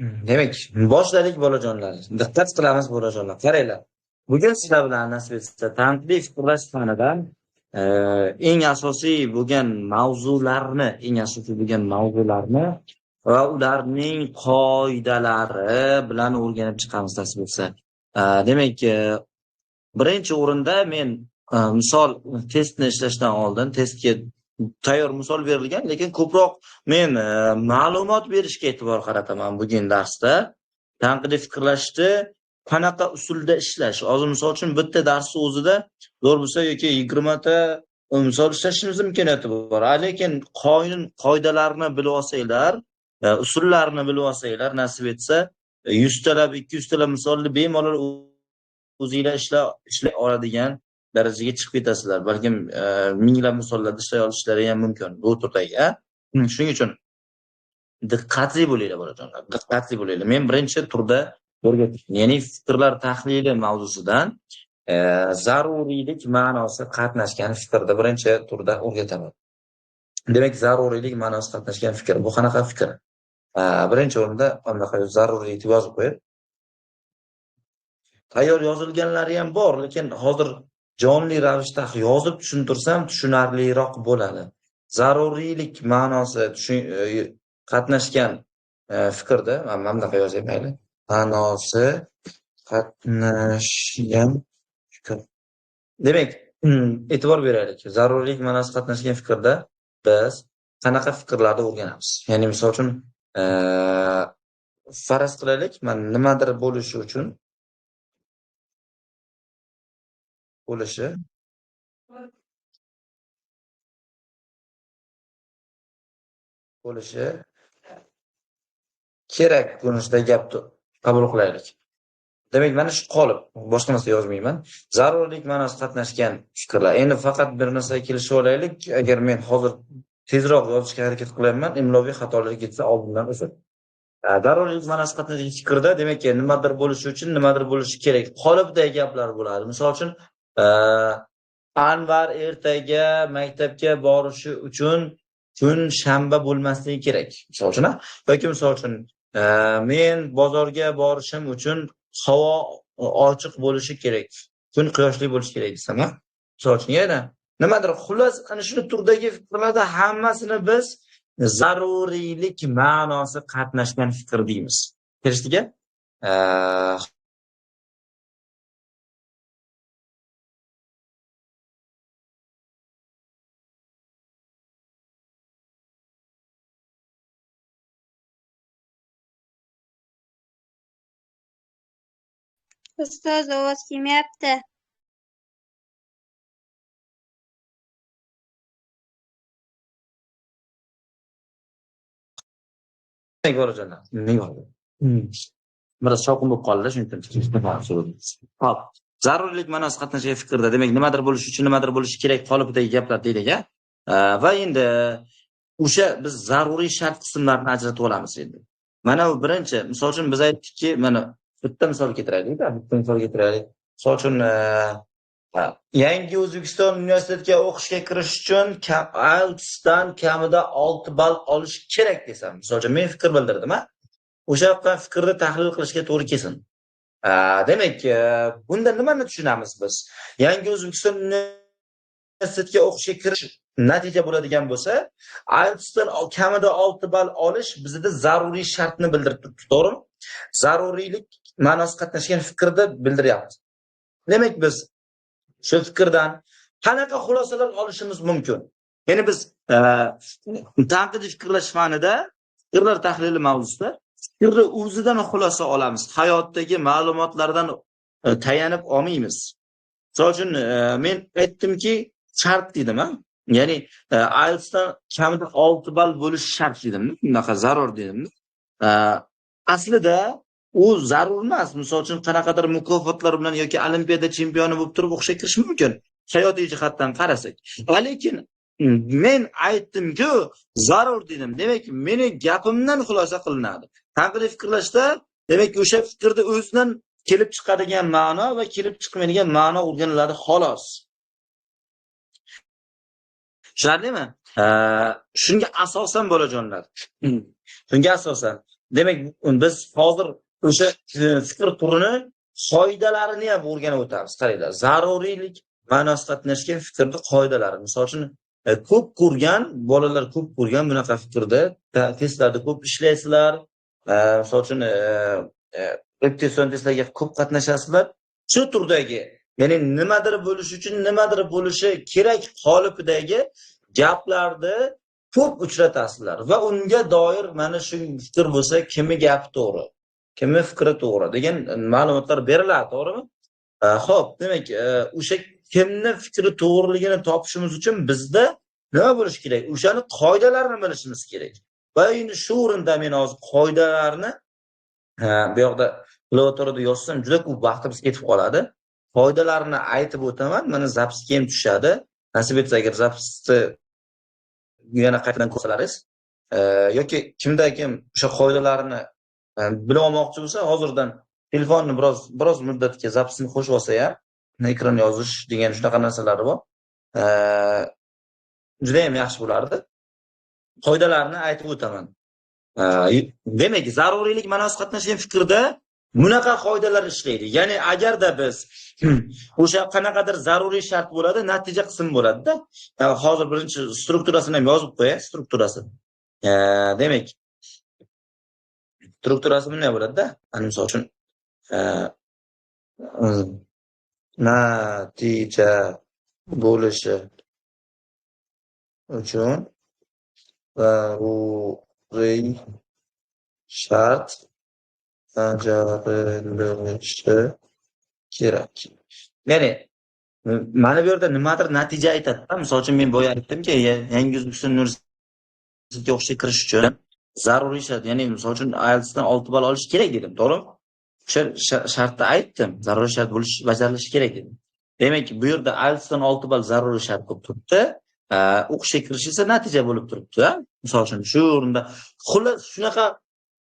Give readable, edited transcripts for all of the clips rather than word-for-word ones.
Demak, boshladik bolajonlar. Diqqat qilamiz bolajonlar. Qaranglar. Bugun sizlar bilan nasib etsa tanqidiy fikrlash fanidan eng asosiy bo'lgan mavzularni va ularning qoidalari bilan o'rganib chiqamiz nasib etsa. Demak, birinchi o'rinda men misol testni ishlashdan oldin testga tayyor misol berilgan, lekin ko'proq men ma'lumot berishga e'tibor qarataman bugun darsda. Tanqidiy fikrlashni qanaqa usulda ishlash. Hozir misol uchun bitta darsni o'zida zo'r bo'lsa yoki 20 ta misol ishlashimiz imkoniyati bor. Lekin qoidalarni bilib olsanglar, usullarni bilib olsanglar, nasib etsa 100 talab, 200 talab misolni bemalol o'zinglar ishlay oladigan darajaga chiqib ketasizlar. Balkim minglab misollarda ishlay olishlari ham mumkin bu turdagi. Shuning uchun diqqatli bo'linglar bolajonlar. Diqqatli bo'linglar. Men birinchi turda ya'ni fikrlar tahlili mavzusidan zaruriylik ma'nosi qatnashgan fikrda birinchi turda o'rgataman. Demak, zaruriylik ma'nosi qatnashgan fikr. Bu qanaqa fikr? Birinchi o'rinda anaqa zaruriylikni yozib qo'yib. Tayyor yozilganlari ham bor, lekin hozir jonli ravishda yozib tushuntirsam tushunarliroq bo'ladi. Zaruriylik ma'nosi qatnashgan fikrda, mana bunaqa yozaymi mayli? Ma'nosi qatnashgan fikr. Demak, e'tibor beraylik. Zaruriylik ma'nosi qatnashgan fikrda biz qanaqa fikrlarni o'rganamiz? Ya'ni misol uchun faraz qilaylik, men nimadir bo'lishi uchun bo'lishi kerak ko'rinishda gapni qabul qilaylik. Demak, mana shu qolib, boshqa narsa yozmayman. Zaruriylik ma'nosi qatnashgan fikrlar. Endi faqat bir narsaga kelishib olaylik. Agar men hozir tezroq yozishga harakat qilaman, imloviy xatolar ketsa oldindan uzr. Zaruriylik ma'nosi qatnashgan fikrda, demak, nimadir bo'lishi uchun nimadir bo'lishi kerak. Qolibdagi gaplar bo'ladi. Misol uchun, Anvar ertaga maktabga borishi uchun kun shanba bo'lmasligi kerak. Misol uchun, yoki misol uchun men bozorga borishim uchun havo ochiq bo'lishi kerak. Kun quyoshli bo'lishi kerak desam, misol uchun yana nimadir, xullas ana shu turdagi fikrlarda hammasini biz zaruriylik ma'nosi qatnashgan fikr deymiz. Kelishdiki? Ustoz, ovoz kelmayapti. Bolajonlar, biroz shovqin bo'lib qoldi, shuning uchun. Xo'p, zaruriylik ma'nosi qatnashgan fikrda, demak, nimadir bo'lishi uchun nimadir bo'lishi kerak qolibidagi gaplar deylik. Va endi o'sha biz zaruriy shart qismlarini ajratib olamiz endi. Mana bu birinchi, misol uchun biz aytdikki, mana bitta misol keltiraylik-da, Misol uchun Yangi O'zbekiston universitetiga o'qishga kirish uchun IELTSdan kamida 6 ball olish kerak desam, misol uchun men fikr bildirdim, o'sha fikrni tahlil qilishga to'g'ri kelsin. Demak, bunda nimani tushunamiz biz? Yangi O'zbekiston universitetiga o'qishga kirish natija bo'ladigan bo'lsa, IELTSdan kamida 6 ball olish bizda zaruriy shartni bildirib turibdi, to'g'rimi? Zaruriylik ma'nosi qatnashgan fikrda bildiryapmiz. Demak, biz shu fikrdan qanaqa xulosalar olishimiz mumkin? Ya'ni biz tanqidiy fikrlash fanida, fikrlar tahlili mavzusida fikrni o'zidan xulosa olamiz. Hayotdagi ma'lumotlardan tayanib olmaymiz. Misol uchun men aytdimki, shart dedim, ya'ni IELTSdan kamida 6 ball bo'lish shart dedim, bunaqa zarur dedim. Aslida u zarur emas. Misol uchun qanaqadir mukofotlar bilan yoki olimpiada chempioni bo'lib turib o'qishga kirish mumkin, hayotiy jihatdan qarasak. Lekin men aytdim-ku, zarur dedim. Demak, meni gapimdan xulosa qilinadi. Tanqidiy fikrlashda, demak, o'sha fikrda o'zidan kelib chiqadigan ma'no va kelib chiqmaydigan ma'no o'rganiladi, xolos. Tushunarlimi? Shunga asosan bolajonlar. Shunga asosan demak biz hozir o'sha fikr turini qoidalarini ham o'rganib o'tamiz. Qaranglar, zaruriylik ma'nosida qatnashgan fikrni qoidalari. Misol uchun ko'p ko'rgan bolalar ko'p ko'rgan bunaqa fikrda testlarda ko'p ishlaysizlar. Misol uchun repetision testlarga ko'p qatnashasizlar. Shu turdagi, ya'ni nimadir bo'lish uchun nimadir bo'lishi kerak qolipidagi gaplarni ko'p uchratasizlar va unga doir mana shu fikr bo'lsa, kimni gapi to'g'ri, kimni fikri to'g'ri degan ma'lumotlar beriladi, to'g'rimi? Xo'p, demak, o'sha kimni fikri to'g'riligini topishimiz uchun bizda nima bo'lishi kerak? O'shani qoidalarini bilishimiz kerak. Va endi shu o'rinda men hozir qoidalarni bu yoqda klaviaturada yozsam juda ko'p vaqtimiz ketib qoladi. Qoidalarni aytib o'taman. Mana zapisga ham tushadi. Nasib etsa agar zapisni yana qaytadan ko'rsalaringiz yoki kimda kim o'sha qoidalarni bilib olmoqchi bo'lsa, hozirdan telefonni biroz muddatga zapisni qo'shib olsa ham, ekran yozish degan shunaqa narsalari bor. Juda ham yaxshi bo'lardi. Qoidalarni aytib o'taman. Demak, zaruriylik ma'nosida qatnashgan fikrda bunaqa qoidalar ishlaydi. Ya'ni agarda biz o'sha qanaqadir zaruriy shart bo'ladi, natija qism bo'ladi-da. Hozir birinchi strukturasini ham yozib qo'yay, strukturasi. Demak, strukturasi bunday bo'ladi-da. Mana misol uchun natija bo'lishi uchun zaruriy shart bajarilishi kerak. Ya'ni mana bu yerda nimadir natija aytadi. Misol uchun men boya aytdimki, Yangi O'zbekiston universitetiga o'qishga kirish uchun zaruriy shart, ya'ni misol uchun IELTSdan 6 ball olish kerak dedim, to'g'rimi? O'sha shartni aytdim, zaruriy shart bo'lish bajarilishi kerak dedim. Demak, bu yerda IELTSdan 6 ball zaruriy shart bo'lib turibdi. O'qishga kirish esa natija bo'lib turibdi. Misol uchun shu o'rinda xullas shunaqa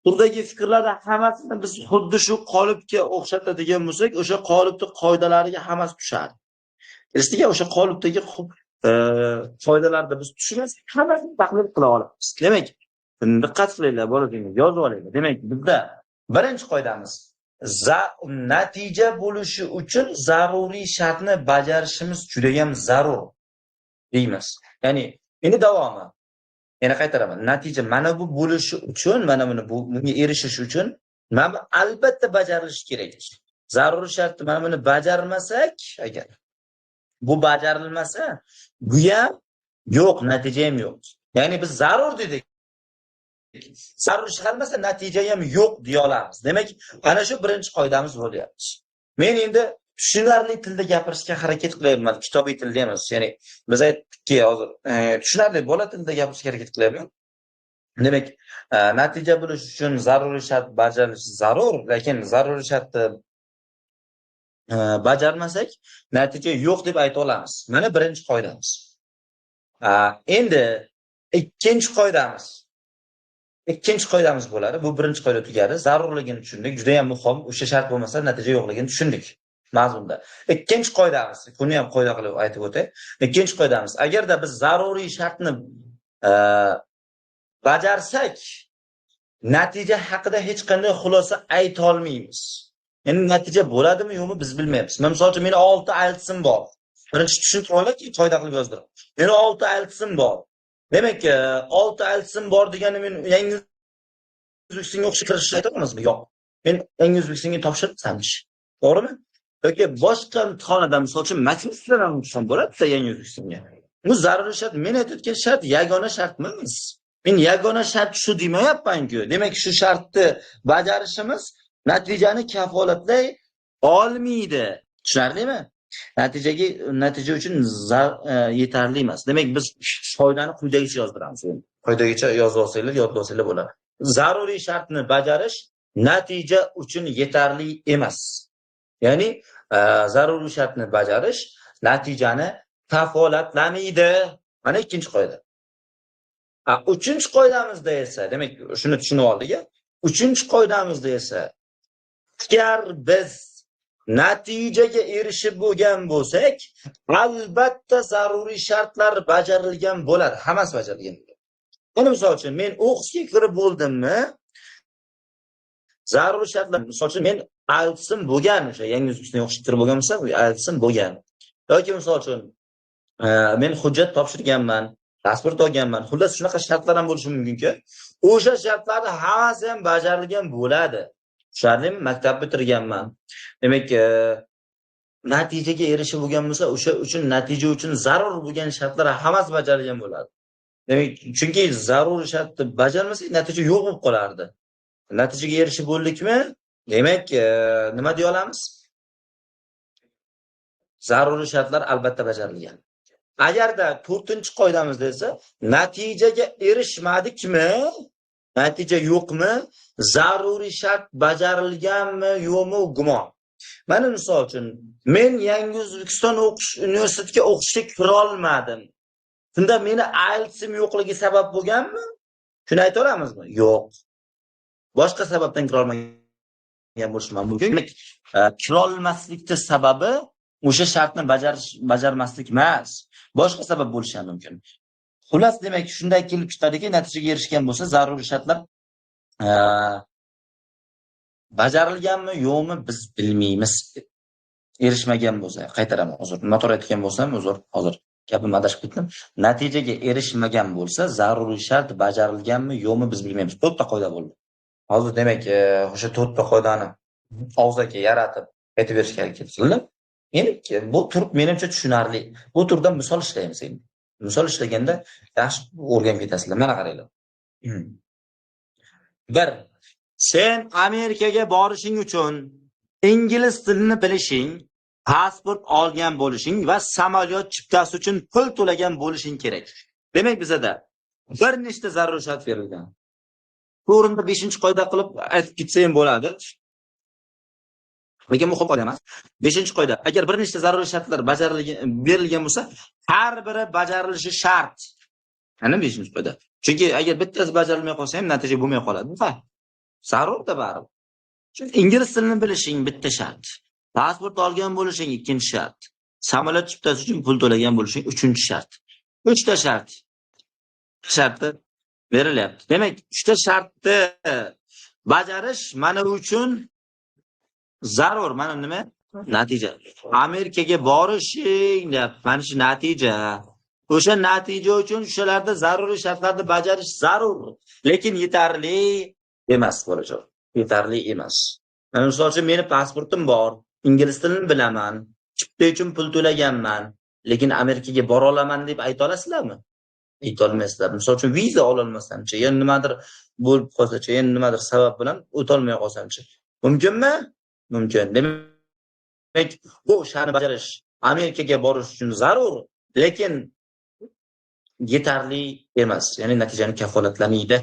turdagi fikrlarning hammasini biz xuddi shu qolipga o'xshatadigan bo'lsak, o'sha qolipning qoidalariga hammasi tushadi. Ertaga o'sha qolipdagi qoidalarni biz tushunmasak, hammasini tahlil qila olamiz. Demak, diqqat qilinglar, bolalar, yozib olinglar. Demak, bizda birinchi qoidamiz natija bo'lishi uchun zaruriy shartni bajarishimiz juda ham zarur deymiz. Ya'ni, endi davomi. Yana qaytaraman. Natija mana bu bo'lishi uchun, mana bunga erishish uchun mana albatta bajarilishi kerak. Zaruriy shartni mana buni bajarmasak, agar bu bajarilmasa, bu ham yo'q, natija ham yo'q. Ya'ni biz zarur dedik. Zaruriy shart bo'lmasa, natija ham yo'q deya olamiz. Demak, ana shu birinchi qoidamiz bo'lyapti. Men endi tushunarli tilda gapirishga harakat qilyapman. Kitobiy tilda emas. Ya'ni biz aytdikki, hozir tushunarli bola tilda gapirishga harakat qilyapman. Demak, natija bo'lish uchun zaruriy shart bajarilishi zarur, lekin zaruriy shartni bajarmasak, natija yo'q deb ayta olamiz. Mana birinchi qoidamiz. Endi ikkinchi qoidamiz bo'ladi. Bu birinchi qoida tugadi. Zarurligini tushundik. Juda ham muhim. O'sha shart bo'lmasa, natija yo'qligini tushundik. Mazmunda. Ikkinchi qoidamiz, buni ham qoida qilib aytib o'tay. Ikkinchi qoidamiz, agarda biz zaruriy shartni bajarsak, natija haqida hech qanday xulosa ayta olmaymiz. Endi natija bo'ladimi yo'qmi biz bilmaymiz. Misol uchun meni 6 IELTSim bor. Birinchi tushuntirib olayki, qoida qilib yozdirib. Meni 6 IELTSim bor. Demak, 6 IELTSim bor degani men Yangi O'zbekistonga o'qishga kirishni ayta olamizmi? Yo'q. Men Yangi O'zbekistonga topshiribsamchi. To'g'rimi? Yoki boshqa imtihondan, misol uchun matematikdan o'qishsam bo'ladi-da Yangi O'zbekistonga. Bu zaruriy shart, men aytayotgan shart yagona shartmi emas? Men yagona shart shu demayapman-ku. Demak, shu shartni bajarishimiz natijani kafolatlay olmaydi. Tushunarlimi? Natija uchun yetarli emas. Demak, biz qoidani quyidagicha yozdiramiz. Quyidagicha yozib olsanglar, yodlab olsanglar bo'ladi. Zaruriy shartni bajarish natija uchun yetarli emas. Ya'ni, zaruriy shartni bajarish natijani kafolatlamaydi. Mana ikkinchi qoida. Uchinchi qoidamizda esa, demak, shuni tushunib oldik. Uchinchi qoidamizda esa, agar biz natijaga erishib bo'lgan bo'lsak, albatta zaruriy shartlar bajarilgan bo'ladi. Hammasi bajarilgan bo'ladi. Mana misol uchun men o'qishga kirib bo'ldimmi? Zarur shartlar, misol uchun men aytsim bo'lgan o'sha yangi O'zbekistonga o'xshab bo'lgan bo'lsa, aytsim bo'lgan. Yoki misol uchun men hujjat topshirganman, pasport olganman. Xullas shunaqa shartlar ham bo'lishi mumkinki, o'sha shartlarning hammasi ham bajarilgan bo'ladi. Tushunarlimi? Maktab bitirganman. Demak, natijaga erishib bo'lgan bo'lsa, o'sha uchun natija uchun zarur bo'lgan shartlar hammasi bajarilgan bo'ladi. Demak, chunki zarur shartni bajarmasak, natija yo'q bo'lib qolardi. Natijaga erishib bo'ldikmi? Demak, nima deya olamiz? Zaruriy shartlar albatta bajarilgan. Agarda 4-qoidamiz desa, natijaga erishmadikmi? Natija yo'qmi? Zaruriy shart bajarilganmi, yo'qmi gumon. Mana misol uchun, men Yangi O'zbekiston universitetiga o'qishga kira olmadim. Shunda meni IELTS'im yo'qligi sabab bo'lganmi? Shuni ayta olamizmi? Yo'q. Boshqa sababdan kira olmagan bo'lishi mumkin. Kira olmaslikning sababi o'sha shartni bajarmaslik emas, boshqa sabab bo'lishi mumkin. Xullas, demak, shunday kelib chiqadiki, natijaga erishgan bo'lsa, zaruriy shartlar bajarilganmi, yo'qmi biz bilmaymiz. Erishmagan bo'lsa, qaytaraman, uzr. Noto'g'ri aytgan bo'lsam, uzr, hozir gapimni adashib ketdim. Natijaga erishmagan bo'lsa, zaruriy shart bajarilganmi, yo'qmi biz bilmaymiz. 4ta qoida bo'ldi. Hozir demak, o'sha 4ta qoidani og'zaga yaratib aytib berishga harakat qildim. Endi bu turib menimcha tushunarli. Bu turdan misol ishlaymiz endi. Misol ishlaganda yaxshi o'rganib ketasizlar. Mana qaranglar. 1. Sen Amerikaga borishing uchun ingliz tilini bilishing, pasport olgan bo'lishing va samolyot chiptasi uchun pul to'lagan bo'lishing kerak. Demak, bizada bir nechta zarur shart berilgan. Bu o'rinda 5-qoida qilib aytib ketsam ham bo'ladi. Lekin muhim qoida emas. 5-qoida. Agar bir nechta zaruriy shartlar berilgan bo'lsa, har biri bajarilishi shart. Ana 5-qoida. Chunki agar bittasi bajarilmay qolsa ham natija bo'lmay qoladi. Zarurda baribir. Chunki ingliz tilini bilishing bitta shart. Pasport olgan bo'lishing ikkinchi shart. Samolyot chiptasi uchun pul to'lagan bo'lishing uchinchi shart. 3ta shart. Sharti berilyapti. Demak, 3ta shartni bajarish mana uchun zarur. Mana nima? Natija. Amerikaga borishing deb, mana shu natija. O'sha natija uchun shularda zaruriy shartlarni bajarish zarur, lekin yetarli emas bo'lajak. Yetarli emas. Mana misol uchun meni pasportim bor, ingliz tilini bilaman, chipta uchun pul to'laganman, lekin Amerikaga bora olaman deb ayta olasizlarmi? Ayta olmaysizlar. Misol uchun viza ola olmasam-chi, yana nimadir bo'lib qolsa-chi, yana nimadir sabab bilan o'ta olmay qolsam-chi. Mumkinmi? Mumkin. Demak, bu shartni bajarish Amerikaga borish uchun zarur, lekin yetarli emas. Ya'ni natijani kafolatlamaydi.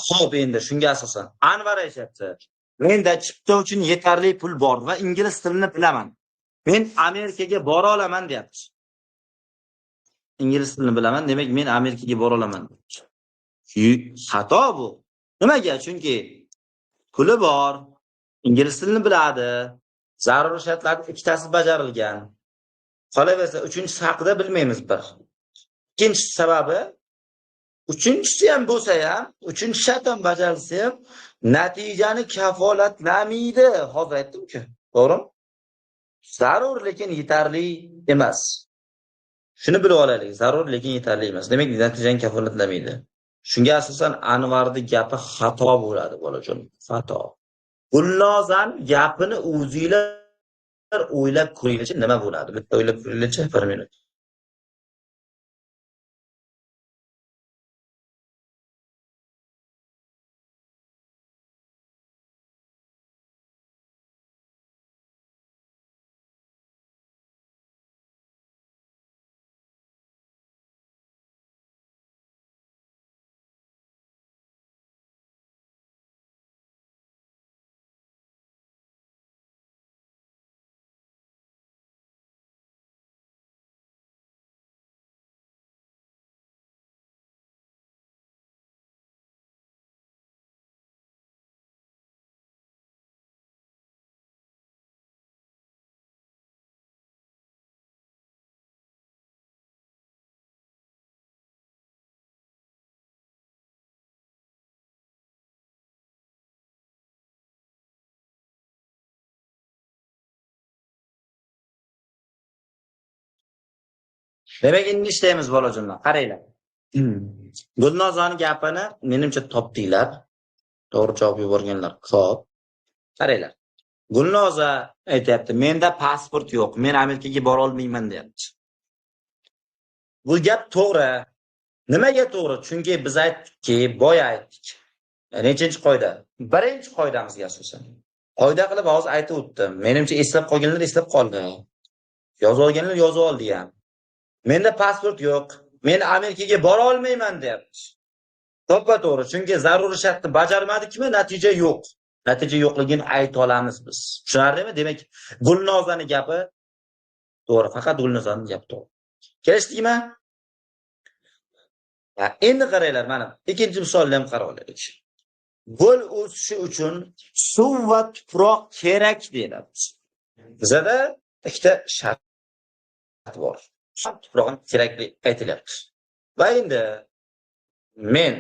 Xo'p, endi shunga asosan Anvar aytibdi. Menda chipta uchun yetarli pul bor va ingliz tilini bilaman. Men Amerikaga bora olaman deyapti. Ingliz tilini bilaman, demak men Amerikaga bora olaman. Xato bu. Nimaga? Chunki puli bor, ingliz tilini biladi, zarur shartlarning ikkitasi bajarilgan. Qolaversa, uchinchisi haqida bilmaymiz bir. Ikkinchi sababi, uchinchisi ham bo'lsa ham, uchinchi shart ham bajarilsa ham natijani kafolatlamaydi. Hozir aytdim-ku, to'g'rimi? Zarur, lekin yetarli emas. Shuni bilib olaylik, zarur lekin yetarli emas. Demak, natijani kafolatlamaydi. Shunga asosan Anvarning gapi xato bo'ladi, bolajon. Xato. Gulnozan gapini o'zinglar o'ylab ko'ringlar, nima bo'ladi? Bitta o'ylab ko'ringlar-chi, 1 minut. Demak, endi ishlaymiz bolajonlar. Qaranglar. Gulnozani gapini menimcha topdinglar. To'g'ri javob yuborganlar ko'p. Qaranglar. Gulnoza aytayapti, menda pasport yo'q, men Amerikaga bora olmayman deyapti. Bu gap to'g'ri. Nimaga to'g'ri? Chunki biz aytdikki, boya aytdik. Nechinchi qoida? Birinchi qoidamizga asosan. Qoida qilib hozir aytib o'tdim. Menimcha eslab qolganlar eslab qoldi. Yozib olganlar yozib oldi ham. Menda pasport yo'q. Men Amerikaga bora olmayman deyapti. To'g'ri, chunki zaruriy shartni bajarmadikmi, natija yo'q. Natija yo'qligini ayta olamiz biz. Tushunarlimi? Demak, Gulnozaning gapi to'g'ri, faqat Gulnozaning gapi to'g'ri. Kelishdikmi? Endi qaranglar, mana ikkinchi misolni ham qarab olaylik. Gul o'sishi uchun suv va tuproq kerak deyiladi. Bizda ikkita shart bor. Tuproq kerakli aytilyapti. Va endi men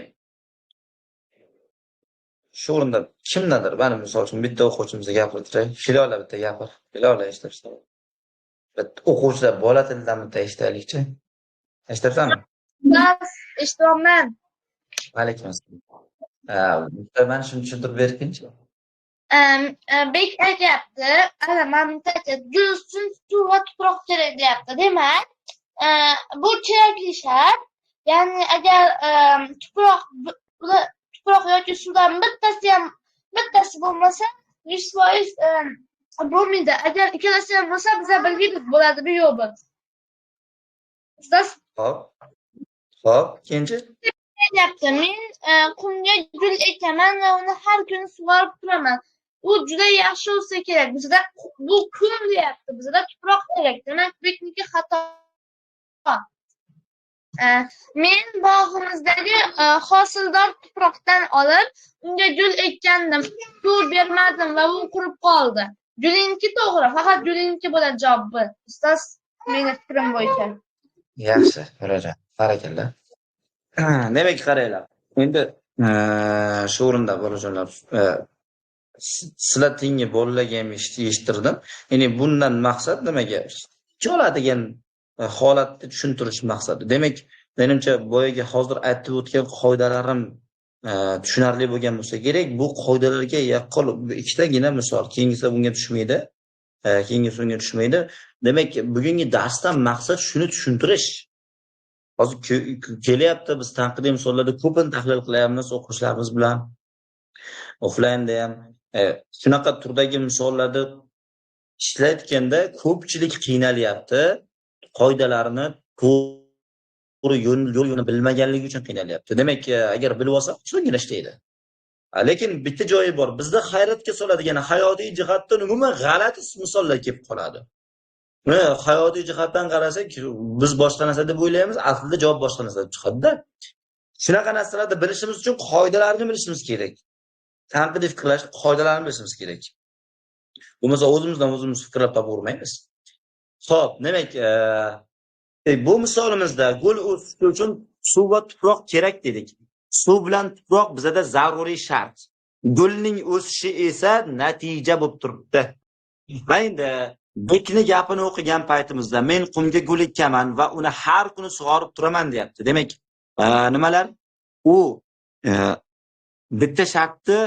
shu o'rinda kimdadir, mana misol uchun bitta o'quvchimizga gapirtiray. Hilola bitta gapir. Hilola eshitibsan. Bitta o'quvchilar bola tilidan bitta eshitaylikchi. Eshitibsanmi? Bas, eshitolman. Alaykum assalom. Mana shuni tushuntirib berkinchi. Bek aytyapti, mana gul uchun suv va tuproq kerak deyapti. Demak, bu kerakli shart. Ya'ni agar tuproq yoki suvdan bittasi bo'lmasa, 100% bo'lmaydi. Agar ikkalasi ham bo'lsa, biz bilamiz bo'ladimi yo'qmi. Xo'p, ikkinchi. Aytyapti, men qumga gul ekaman va uni har kuni sug'orib turaman. U juda yaxshi o'sa kerak. Bizda bu kul deyapti, bizda tuproq kerak. Demak, bekniki xato. Men bog'imizdagi hosildor tuproqdan olib, unga gul ekkandim. Suv bermadim va u qurib qoldi. Gulinki to'g'ri, faqat gulinki bo'ladi javobi. Ustoz, meni fikrim bo'yicha. Yaxshi, Murojon. Barakallah. Demak, qaranglar. Endi shu o'rinda bolajonlar, sizlar tengi bolalarga ham eshittirdim. Ya'ni bundan maqsad nimaga? Ikki degan holatni tushuntirish maqsadi. Demak, menimcha boyaga hozir aytib o'tgan qoidalarim tushunarli bo'lgan bo'lsa kerak. Bu qoidalarga yaqqol ikkitagina misol. Keyingisi bunga tushmaydi. Keyingisi unga tushmaydi. Demak, bugungi darsdan maqsad shuni tushuntirish. Hozir kelyapti, biz tanqidiy misollarda ko'pini tahlil qilyapmiz o'quvchilarimiz bilan. Offlaynda ham shunaqa turdagi misollarda ishlayotganda ko'pchilik qiynalyapti. Qoidalarni to'g'ri yo'lini bilmaganligi uchun qiynalyapti. Demak, agar bilib olsa, shungina ishlaydi. Lekin bitta joyi bor. Bizda hayratga soladigan hayotiy jihatdan umuman g'alati misollar kelib qoladi. Buni hayotiy jihatdan qarasak, biz boshqa narsa deb o'ylaymiz, aslida javob boshqa narsa chiqadi-da. Shunaqa narsalarni bilishimiz uchun qoidalarni bilishimiz kerak. Tanqidiy fikrlash qoidalarini bilishimiz kerak. Bo'lmasa o'zimizdan o'zimiz fikrlab topavermaymiz. Xo'p, demak, bu misolimizda gul o'sishi uchun suv va tuproq kerak dedik. Suv bilan tuproq bizda zaruriy shart. Gulning o'sishi esa natija bo'lib turibdi. Va endi bekni gapini o'qigan paytimizda men qumga gul ekaman va uni har kuni sug'orib turaman deyapti. Demak, nimalar? U bitta shartni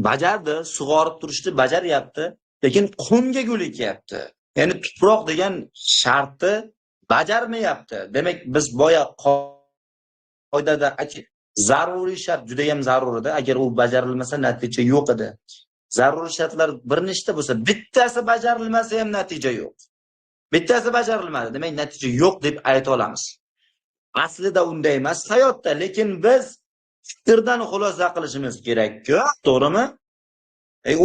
bajardi, sug'orib turishni bajaryapti, lekin qumga gul ekyapti. Ya'ni tuproq degan shartni bajarmayapti. Demak, biz boya qoidada zaruriy shart juda ham zarurida. Agar u bajarilmasa natija yo'q edi. Zaruriy shartlar bir nechta bo'lsa, bittasi bajarilmasa ham natija yo'q. Bittasi bajarilmadi, demak natija yo'q deb ayta olamiz. Aslida unday emas hayotda, lekin biz fikrdan xulosa qilishimiz kerak-ku, to'g'rimi?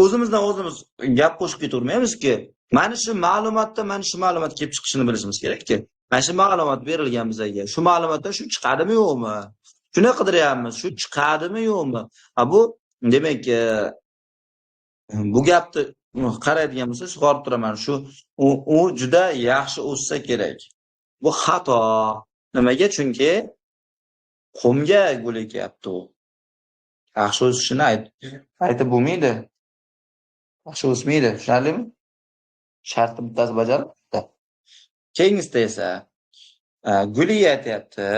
O'zimizdan o'zimiz gap qo'shib ketavermaymiz-ki. Mana shu ma'lumotda kelib chiqishini bilishimiz kerak-ki. Mana shu ma'lumot berilgan bizga. Shu ma'lumotdan shu chiqadimi yo'qmi? Shuni qidiryapmiz, shu chiqadimi yo'qmi? Bu demak, bu gapni qaraydigan bo'lsa, sug'orib turaman. Shu u juda yaxshi o'ssa kerak. Bu xato. Nimaga? Chunki qumga gul ekyapti u. Yaxshi o'sishini aytib bo'lmaydi. Yaxshi o'smaydi, tushunarlimi? Shartni bittasi bajarildi. Keyingisida esa Guliya aytyapti.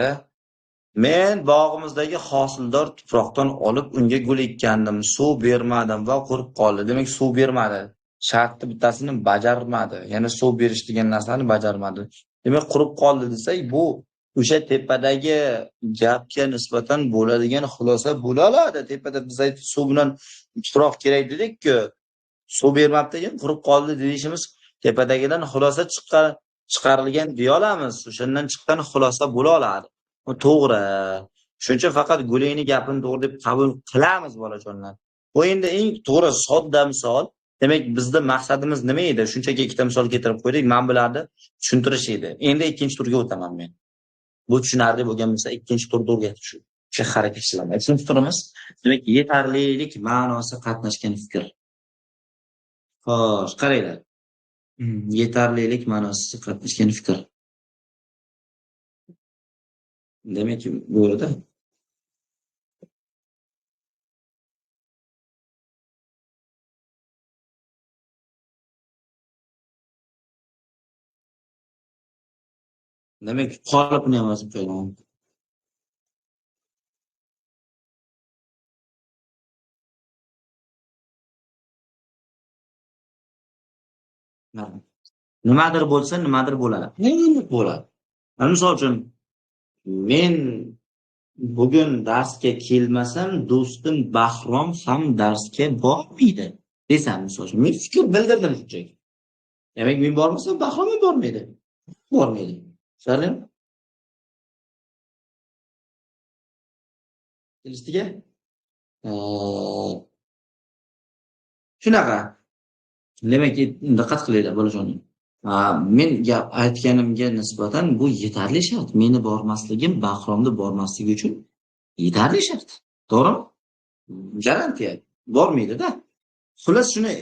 Men bog'imizdagi hosildor tuproqdan olib unga gul ekkandim, suv bermadim va qurib qoldi. Demak, suv bermadi. Shartni bittasini bajarmadi. Ya'ni suv berish degan narsani bajarmadi. Demak, qurib qoldi desak, bu o'sha tepadagi gapga nisbatan bo'ladigan xulosa bo'la oladi. Tepada biz aytib suv bilan tuproq kerak dedik-ku. Suv bermabdi ekan, qurib qoldi deyishimiz tepadagidan xulosa chiqarilgan deya olamiz. O'shandan chiqqan xulosa bo'la oladi. Bu to'g'ri. Shuning uchun faqat Guleyni gapini to'g'ri deb qabul qilamiz, bolajonlar. Bu endi eng to'g'ri sodda misol. Demak, bizning maqsadimiz nima edi? Shunchaki ikkita misol keltirib qo'ydik, men bularni tushuntirish edi. Endi ikkinchi turga o'taman men. Bu tushunarli bo'lgan bo'lsa, ikkinchi turda o'sha harakat qilaman. Ikkinchi turimiz, demak, yetarlilik ma'nosi qatnashgan fikr. Xo'sh, qaranglar. Yetarlilik ma'nosida qatnashgan fikr. Demak, bu yerda demak, qolipni ham yozib qo'ygan. Nimadir bo'lsa, nimadir bo'ladi. Nima bo'ladi? Misol uchun, men bugun darsga kelmasam, do'stim Bahrom ham darsga bormaydi desam, misol uchun, men fikr bildirdim shunchaki. Demak, men bormasam, Bahrom ham bormaydi. Bormaydi. Tushundingmi? Kelishdiga? Shunaqa. Demak, diqqat qilinglar bolajonim. Men gap aytganimga nisbatan bu yetarli shart. Meni bormasligim Bahromni bormasligi uchun yetarli shart. To'g'rimi? Garantiya bormaydi-da. Xullas shuni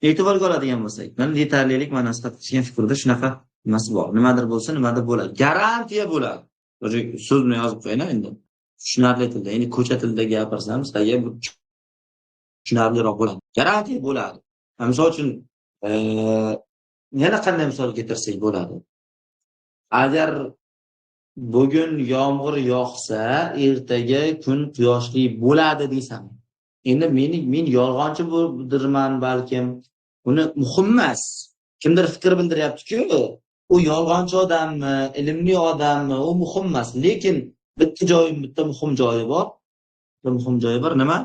e'tiborga oladigan bo'lsak, mana yetarlilik ma'nosida qatnashgan fikrda shunaqa nimasi bor. Nimadir bo'lsa, nimadir bo'ladi. Garantiya bo'ladi. So'zni yozib qo'ying endi. Tushunarli tilda, ya'ni ko'cha tilida gapirsam, sizlarga bu tushunarliroq bo'ladi. Garantiya bo'ladi. Misol uchun, yana qanday misol keltirsak bo'ladi? Agar bugun yomg'ir yog'sa, ertaga kun quyoshli bo'ladi desam, endi men yolg'onchi bo'ldirman balkim. Buni muhim emas. Kimdir fikr bildiryapti-ku, u yolg'onchi odammi, ilmli odammi, u muhim emas. Lekin bitta muhim joyi bor. Bitta muhim joyi bor, nima?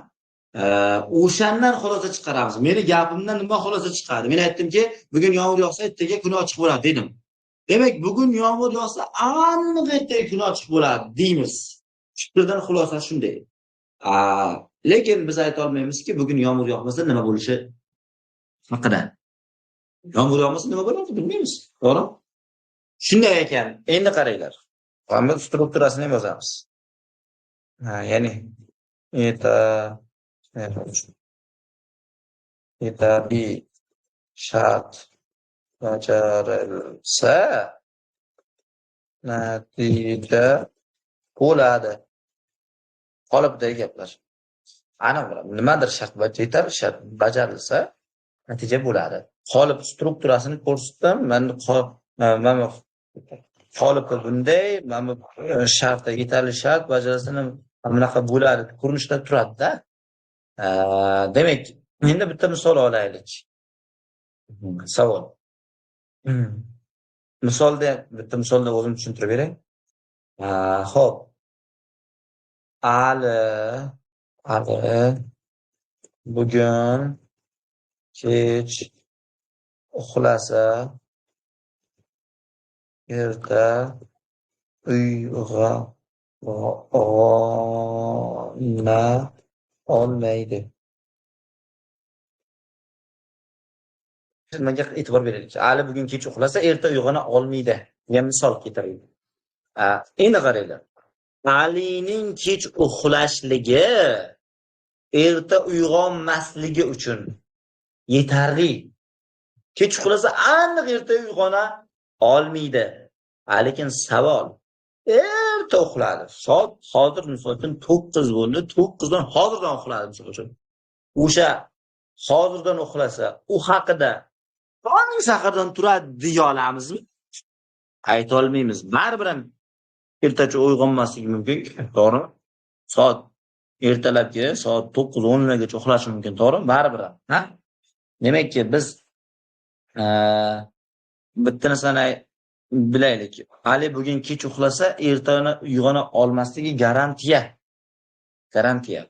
O'shandan xulosa chiqaramiz. Meni gapimdan nima xulosa chiqadi? Men aytdimki, bugun yomg'ir yog'sa, ertaga kun ochiq bo'ladi dedim. Demak, bugun yomg'ir yog'sa, aniq ertaga kun ochiq bo'ladi deymiz. Fikrdan xulosa shunday. Lekin biz ayta olmaymizki, bugun yomg'ir yog'masa nima bo'lishi haqida. Yomg'ir yog'masa nima bo'ladi bilmaymiz. To'g'ri? Shunday ekan, endi qaranglar. Biz strukturasini ham yozamiz. Ya'ni yetarli shart bajarilsa natija bo'ladi. Qolipdagi gaplar. Aniq bo'ladi. Nimadir yetarli shart bajarilsa natija bo'ladi. Qolip strukturasini ko'rsatdim. Mana qolipi bunday, mana shartda yetarli shart bajarilsa bunaqa bo'ladi. Ko'rinishda turadi-da. Demak, endi bitta misol olaylik. Savol. Bitta misolda o'zim tushuntirib beray. Xo'p. Ali bugun kech uxlasa, erta uyg'ona olmaydi. Nimaga e'tibor beraylik? Ali bugun kech uxlasa, erta uyg'ona olmaydi degan misol keltirildi. Endi qaranglar. Alining kech uxlashligi erta uyg'onmasligi uchun yetarli. Kech uxlasa aniq erta uyg'ona olmaydi. Lekin savol, erta uxladi. Soat hozir misol uchun 9 bo'ldi. 9 dan hozirdan uxladi misol uchun. O'sha hozirdan uxlasa, u haqida qancha sahardan turadi deya olamizmi? ayta olmaymiz. Baribir ham ertacha uyg'onmasligi mumkin, to'g'ri? Soat ertalabki soat 9-10 gacha uxlashi mumkin, to'g'ri? Baribir ham, ha? Demakki biz bitta narsani bilaylik. Ali bugun kech uxlasa, ertani uyg'ona olmasligi garantiya. Garantiya.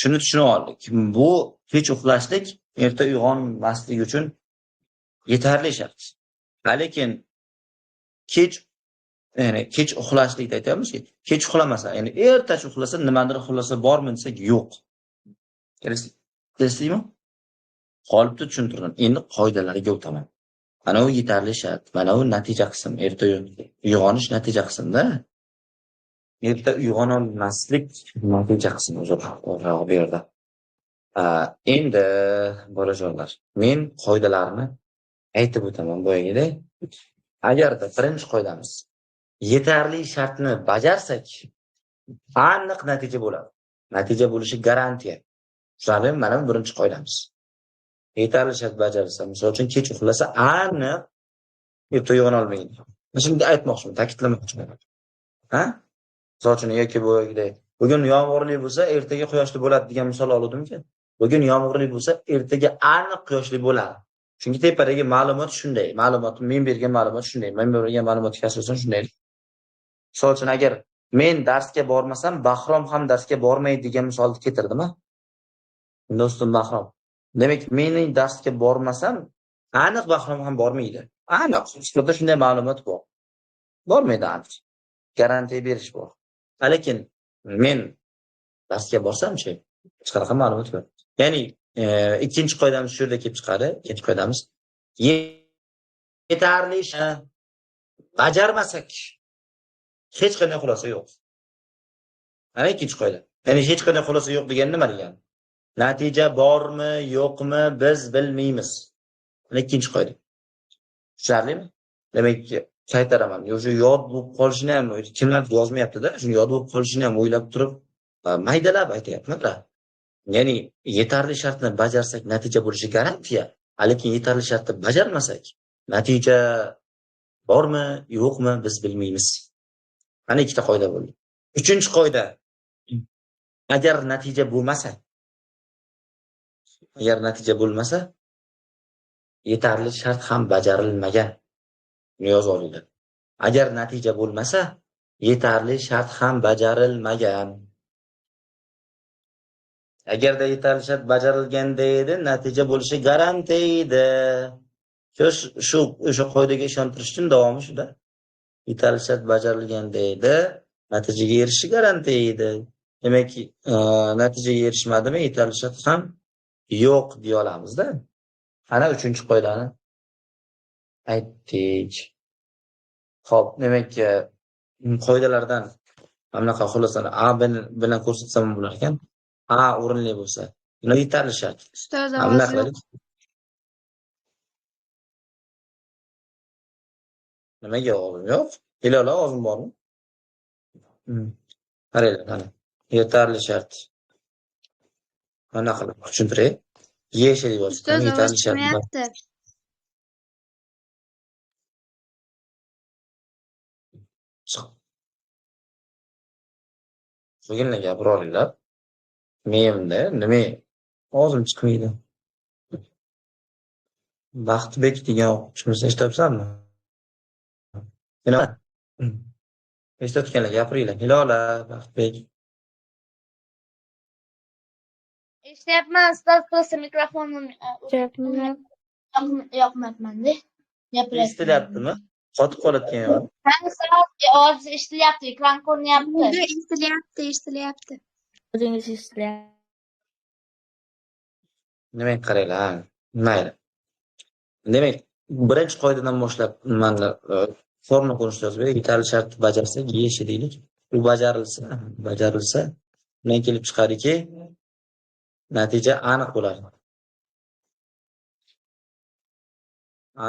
Shuni tushunib oldik. Bu kech uxlashlik erta uyg'onmaslik uchun yetarli shart. Lekin kech uxlashlikda aytyapmizki, kech uxlamasa, ya'ni ertacha uxlasa, nimadir uxlasa bormi desak, yo'q. Kelasizmi? Qolibdi tushuntirdim. Endi qoidalarga o'taman. Mana u yetarli shart. Mana u natija qism. Erta uyg'onish natija qismda. Erta uyg'ona olmaslik natija qismi o'zroq bu yerda. Endi bolajonlar, men qoidalarni aytib o'taman boyagidek. Agarda birinchi qoidamiz yetarli shartni bajarsak, aniq natija bo'ladi. Natija bo'lishi garantiya. Tushunarlimi? Mana bu birinchi qoidamiz. Yetarli shart bajarilsa, misol uchun kech uxlasa, aniq erta uyg'ona olmaydi. Shunda aytmoqchiman, ta'kidlamoqchiman. Ha? Misol uchun yoki bugun yomg'irli bo'lsa, ertaga quyoshli bo'ladi degan misol oluvdimki. Bugun yomg'irli bo'lsa, ertaga aniq quyoshli bo'ladi. Chunki tepadagi ma'lumot shunday. Ma'lumot men bergan ma'lumot shunday. Men bergan ma'lumotga asosan shunday. Misol uchun agar men darsga bormasam, Bahrom ham darsga bormaydi degan misolni keltirdimmi? Do'stim Bahrom. Demak, mening darsga bormasam, aniq Bahrom ham bormaydi. Aniq. Ustoda shunday ma'lumot bor. Bormaydi aniq. Garantiya berish bor. Lekin men darsga borsam-chi, hech qanaqa ma'lumot yo'q. Ya'ni ikkinchi qoidamiz shu yerda kelib chiqadi. Ikkinchi qoidamiz yetarli bajarmasak hech qanday xulosa yo'q. Mana ikkinchi qoida. Ya'ni hech qanday xulosa yo'q degan nima degani? Natija bormi, yo'qmi biz bilmaymiz. Mana ikkinchi qoida. Tushunarlimi? Demak, qaytaraman. O'sha yod bo'lib qolishini ham kimlar yozmayapti-da, shuni yod bo'lib qolishini ham o'ylab turib, maydalab aytayapman-da. Ya'ni yetarli shartni bajarsak natija bo'lishi garantiya. Lekin yetarli shartni bajarmasak, natija bormi, yo'qmi biz bilmaymiz. Mana ikkita qoida bo'ldi. Uchinchi qoida. Agar natija bo'lmasa, yetarli shart ham bajarilmagan. Buni yozib olinglar. Agar natija bo'lmasa, yetarli shart ham bajarilmagan. Agarda yetarli shart bajarilganda edi, natija bo'lishi garantiya edi. O'sha qoidaga ishontirishning davomi shuda. Yetarli shart bajarilganda edi, natijaga erishish garantiya edi. Demak, natijaga erishmadimi, yetarli shart ham yo'q deya olamizda. Ana 3-qoidani aytdik. Xo'p, demak, qoidalardan bunaqa xulosani A bilan ko'rsatsam bo'lar ekan. A o'rinli bo'lsa, buni yetarli shart. Ustoz, ovoz yo'q. Nimaga ovozim yo'q? Ilola, ovozim bormi? Qaranglar, mana. Yetarli shart. Mana qilib tushuntiray. Yeshil bo'lsa, Ustoz, ovoz yetarli shart. chiqmayapti. Bugunlar gapirolinglar. Menda nima? Ovozim chiqmaydi. Baxtbek degan o'quvchimiz eshityapsanmi? Eshitayotganlar gapiringlar. Ilola, Baxtbek. Eshityapman, ustoz, bo'lsa mikrofonim yoqmayapman-da. Eshitilyaptimi? Qotib qolayotgan yo'q. Ovoz eshitilyapti, ekran ko'rinyapti. Eshitilyapti. O'zingiz eshitilyapti. Demak, qaranglar. Mayli. Demak, birinchi qoidadan boshlab mana forma ko'rinishda yozib berdik. Yetarli shart bajarsak, yeshi deylik. U bajarilsa, bundan kelib chiqadiki, natija aniq bo'ladi.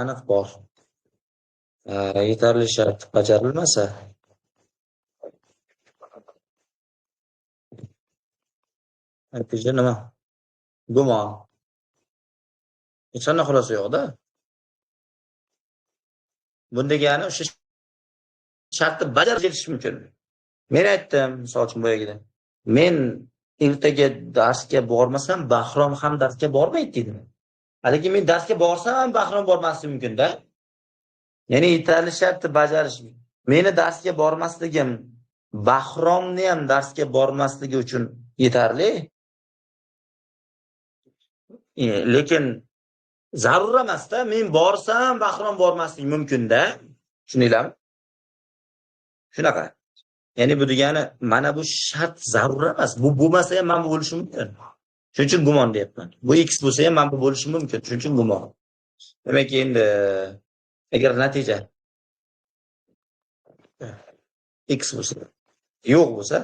Aniq bor. Yetarli shart bajarilmasa, natija nima? Gumon. Hech qanday xulosa yo'q-da. Bu degani o'sha shartni bajarib kelish mumkin. Men aytdim, misol uchun boyagida. Men ertaga darsga bormasam, Bahrom ham darsga bormaydi dedim. Lekin men darsga borsam ham Bahrom bormasligi mumkin-da. Ya'ni yetarli shartni bajarish. Meni darsga bormasligim Bahromni ham darsga bormasligi uchun yetarli. Lekin zarur emas-da, men borsam Bahrom bormasligi mumkin-da. Tushundinglarmi? Shunaqa. Ya'ni bu degani mana bu shart zarur emas. Bu bo'lmasa ham mana bu bo'lishi mumkin. Shuning uchun gumon deyapman. Bu x bo'lsa ham mana bu bo'lishi mumkin. Shuning uchun gumon. Demak, endi agar natija x bo'lsa, yo'q bo'lsa,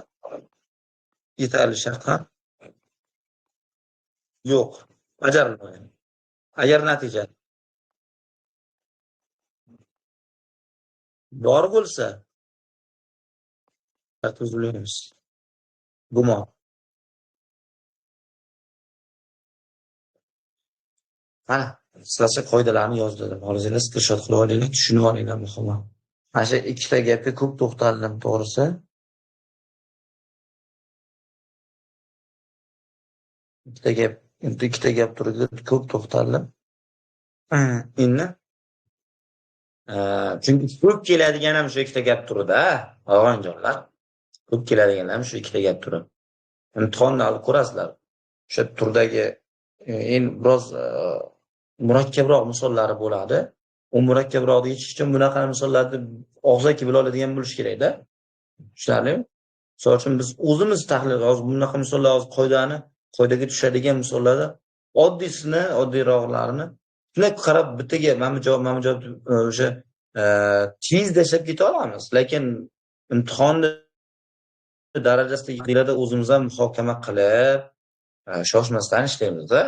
yetarli shart ham yo'q, bajarilmaydi. Agar natija bor bo'lsa, tuzilamiz. Gumon. Mana, sizlarcha qoidalarni yozdim. Hozirlar screenshot qilib olinglar, tushunib olinglar muhimi. Mana shu ikkita gapga ko'p to'xtaldim, to'g'risi. Ikkita gap turida ko'p to'xtaldim. Endi chunki ko'p keladigan ham shu ikkita gap turida, og'ayjonlar. Ko'p keladiganlar ham shu ikkita gap turi. Imtihonni olib ko'rasizlar. O'sha turdagi endi biroz murakkabroq misollari bo'ladi. U murakkabroqni yechish uchun bunaqa misollarni og'zaki bila oladigan bo'lish kerak-da. Tushunarlimi? Misol uchun biz o'zimiz tahlil hozir bunaqa misollar hozir qoidaga tushadigan misollarda oddiysini, oddiyroqlarini shunday qarab bittaga mana bu javob o'sha tez tashlab keta olamiz. Lekin imtihonni darajasida o'zimiz ham muhokama qilib, shoshmasdan ishlaymiz-da.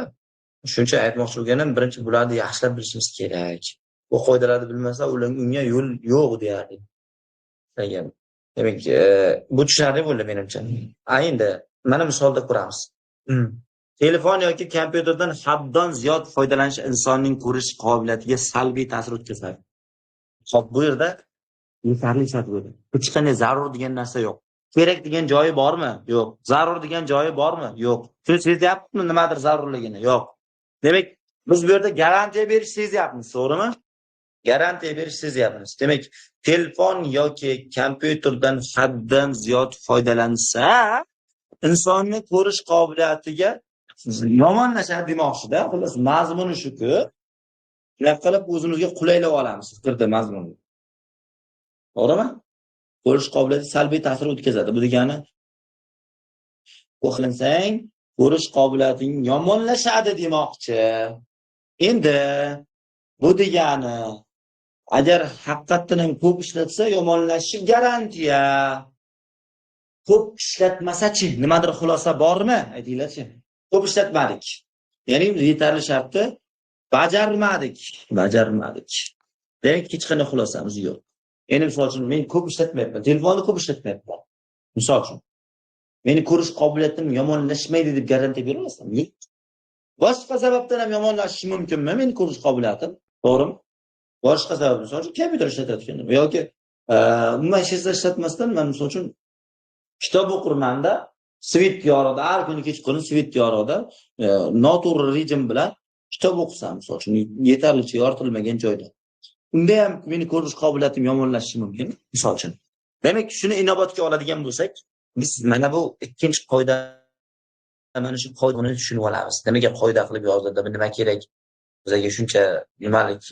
Shuning uchun aytmoqchi bo'lganim, birinchi bularni yaxshilab bilishimiz kerak. Bu qoidalarni bilmasa, unga yo'l yo'q deyarli. Demak, bu tushunarli bo'ldi menimcha. Endi mana misolda ko'ramiz. Telefon yoki kompyuterdan haddan ziyod foydalanish insonning ko'rish qobiliyatiga salbiy ta'sir o'tkazadi. Xo'p, bu yerda yetarli shart bo'ldi. Hech qanday zarur degan narsa yo'q. Kerak degan joyi bormi? Yo'q. Zarur degan joyi bormi? Yo'q. Shuni sezyapmizmi, nimadir zarurligini? Yo'q. Demak, biz bu yerda garantiya berish sezyapmiz, to'g'rimi? Garantiya berish sezyapmiz. Demak, telefon yoki kompyuterdan haddan ziyod foydalansa, insonning ko'rish qobiliyatiga yomonlashadi demoqchi-da. Xullas, mazmuni shuki, shunday qilib o'zimizga qulaylik olamiz fikrda mazmunni. To'g'rimi? Ko'rish qobiliyati salbiy ta'sir o'tkazadi. Bu degani o'qilinsang, ko'rish qobiliyating yomonlashadi demoqchi. Endi bu degani agar haqiqatan ham ko'p ishlatsa yomonlashishi garantiya. Ko'p ishlatmasa-chi, nimadir xulosa bormi? Aytinglar-chi. Ko'p ishlatmadik. Ya'ni yetarli shartni bajarmadik. Demak, hech qanday xulosamiz yo'q. Endi misol uchun men ko'p ishlatmayapman. Telefonni ko'p ishlatmayapman. Misol uchun. Meni ko'rish qobiliyatim yomonlashmaydi deb garantiya bera olaman. Yo'q. Boshqa sababdan ham yomonlashishi mumkinmi meni ko'rish qobiliyatim? To'g'rimi? Boshqa sabab, misol uchun kompyuter ishlatayotgandim yoki umuman hech narsa ishlatmasdan men misol uchun kitob o'qirmanda, svit yorug'ida, har kuni kechqurun svit yorug'ida noto'g'ri rejim bilan kitob o'qisam, misol uchun yetarlicha yoritilmagan joyda. Unda ham meni ko'rish qobiliyatim yomonlashishi mumkin, misol uchun. Demak, shuni inobatga oladigan bo'lsak, biz mana bu ikkinchi qoida, mana shu qoidani tushunib olamiz. Nimaga qoida qilib yozildi, nima kerak? Bizga shuncha nimalik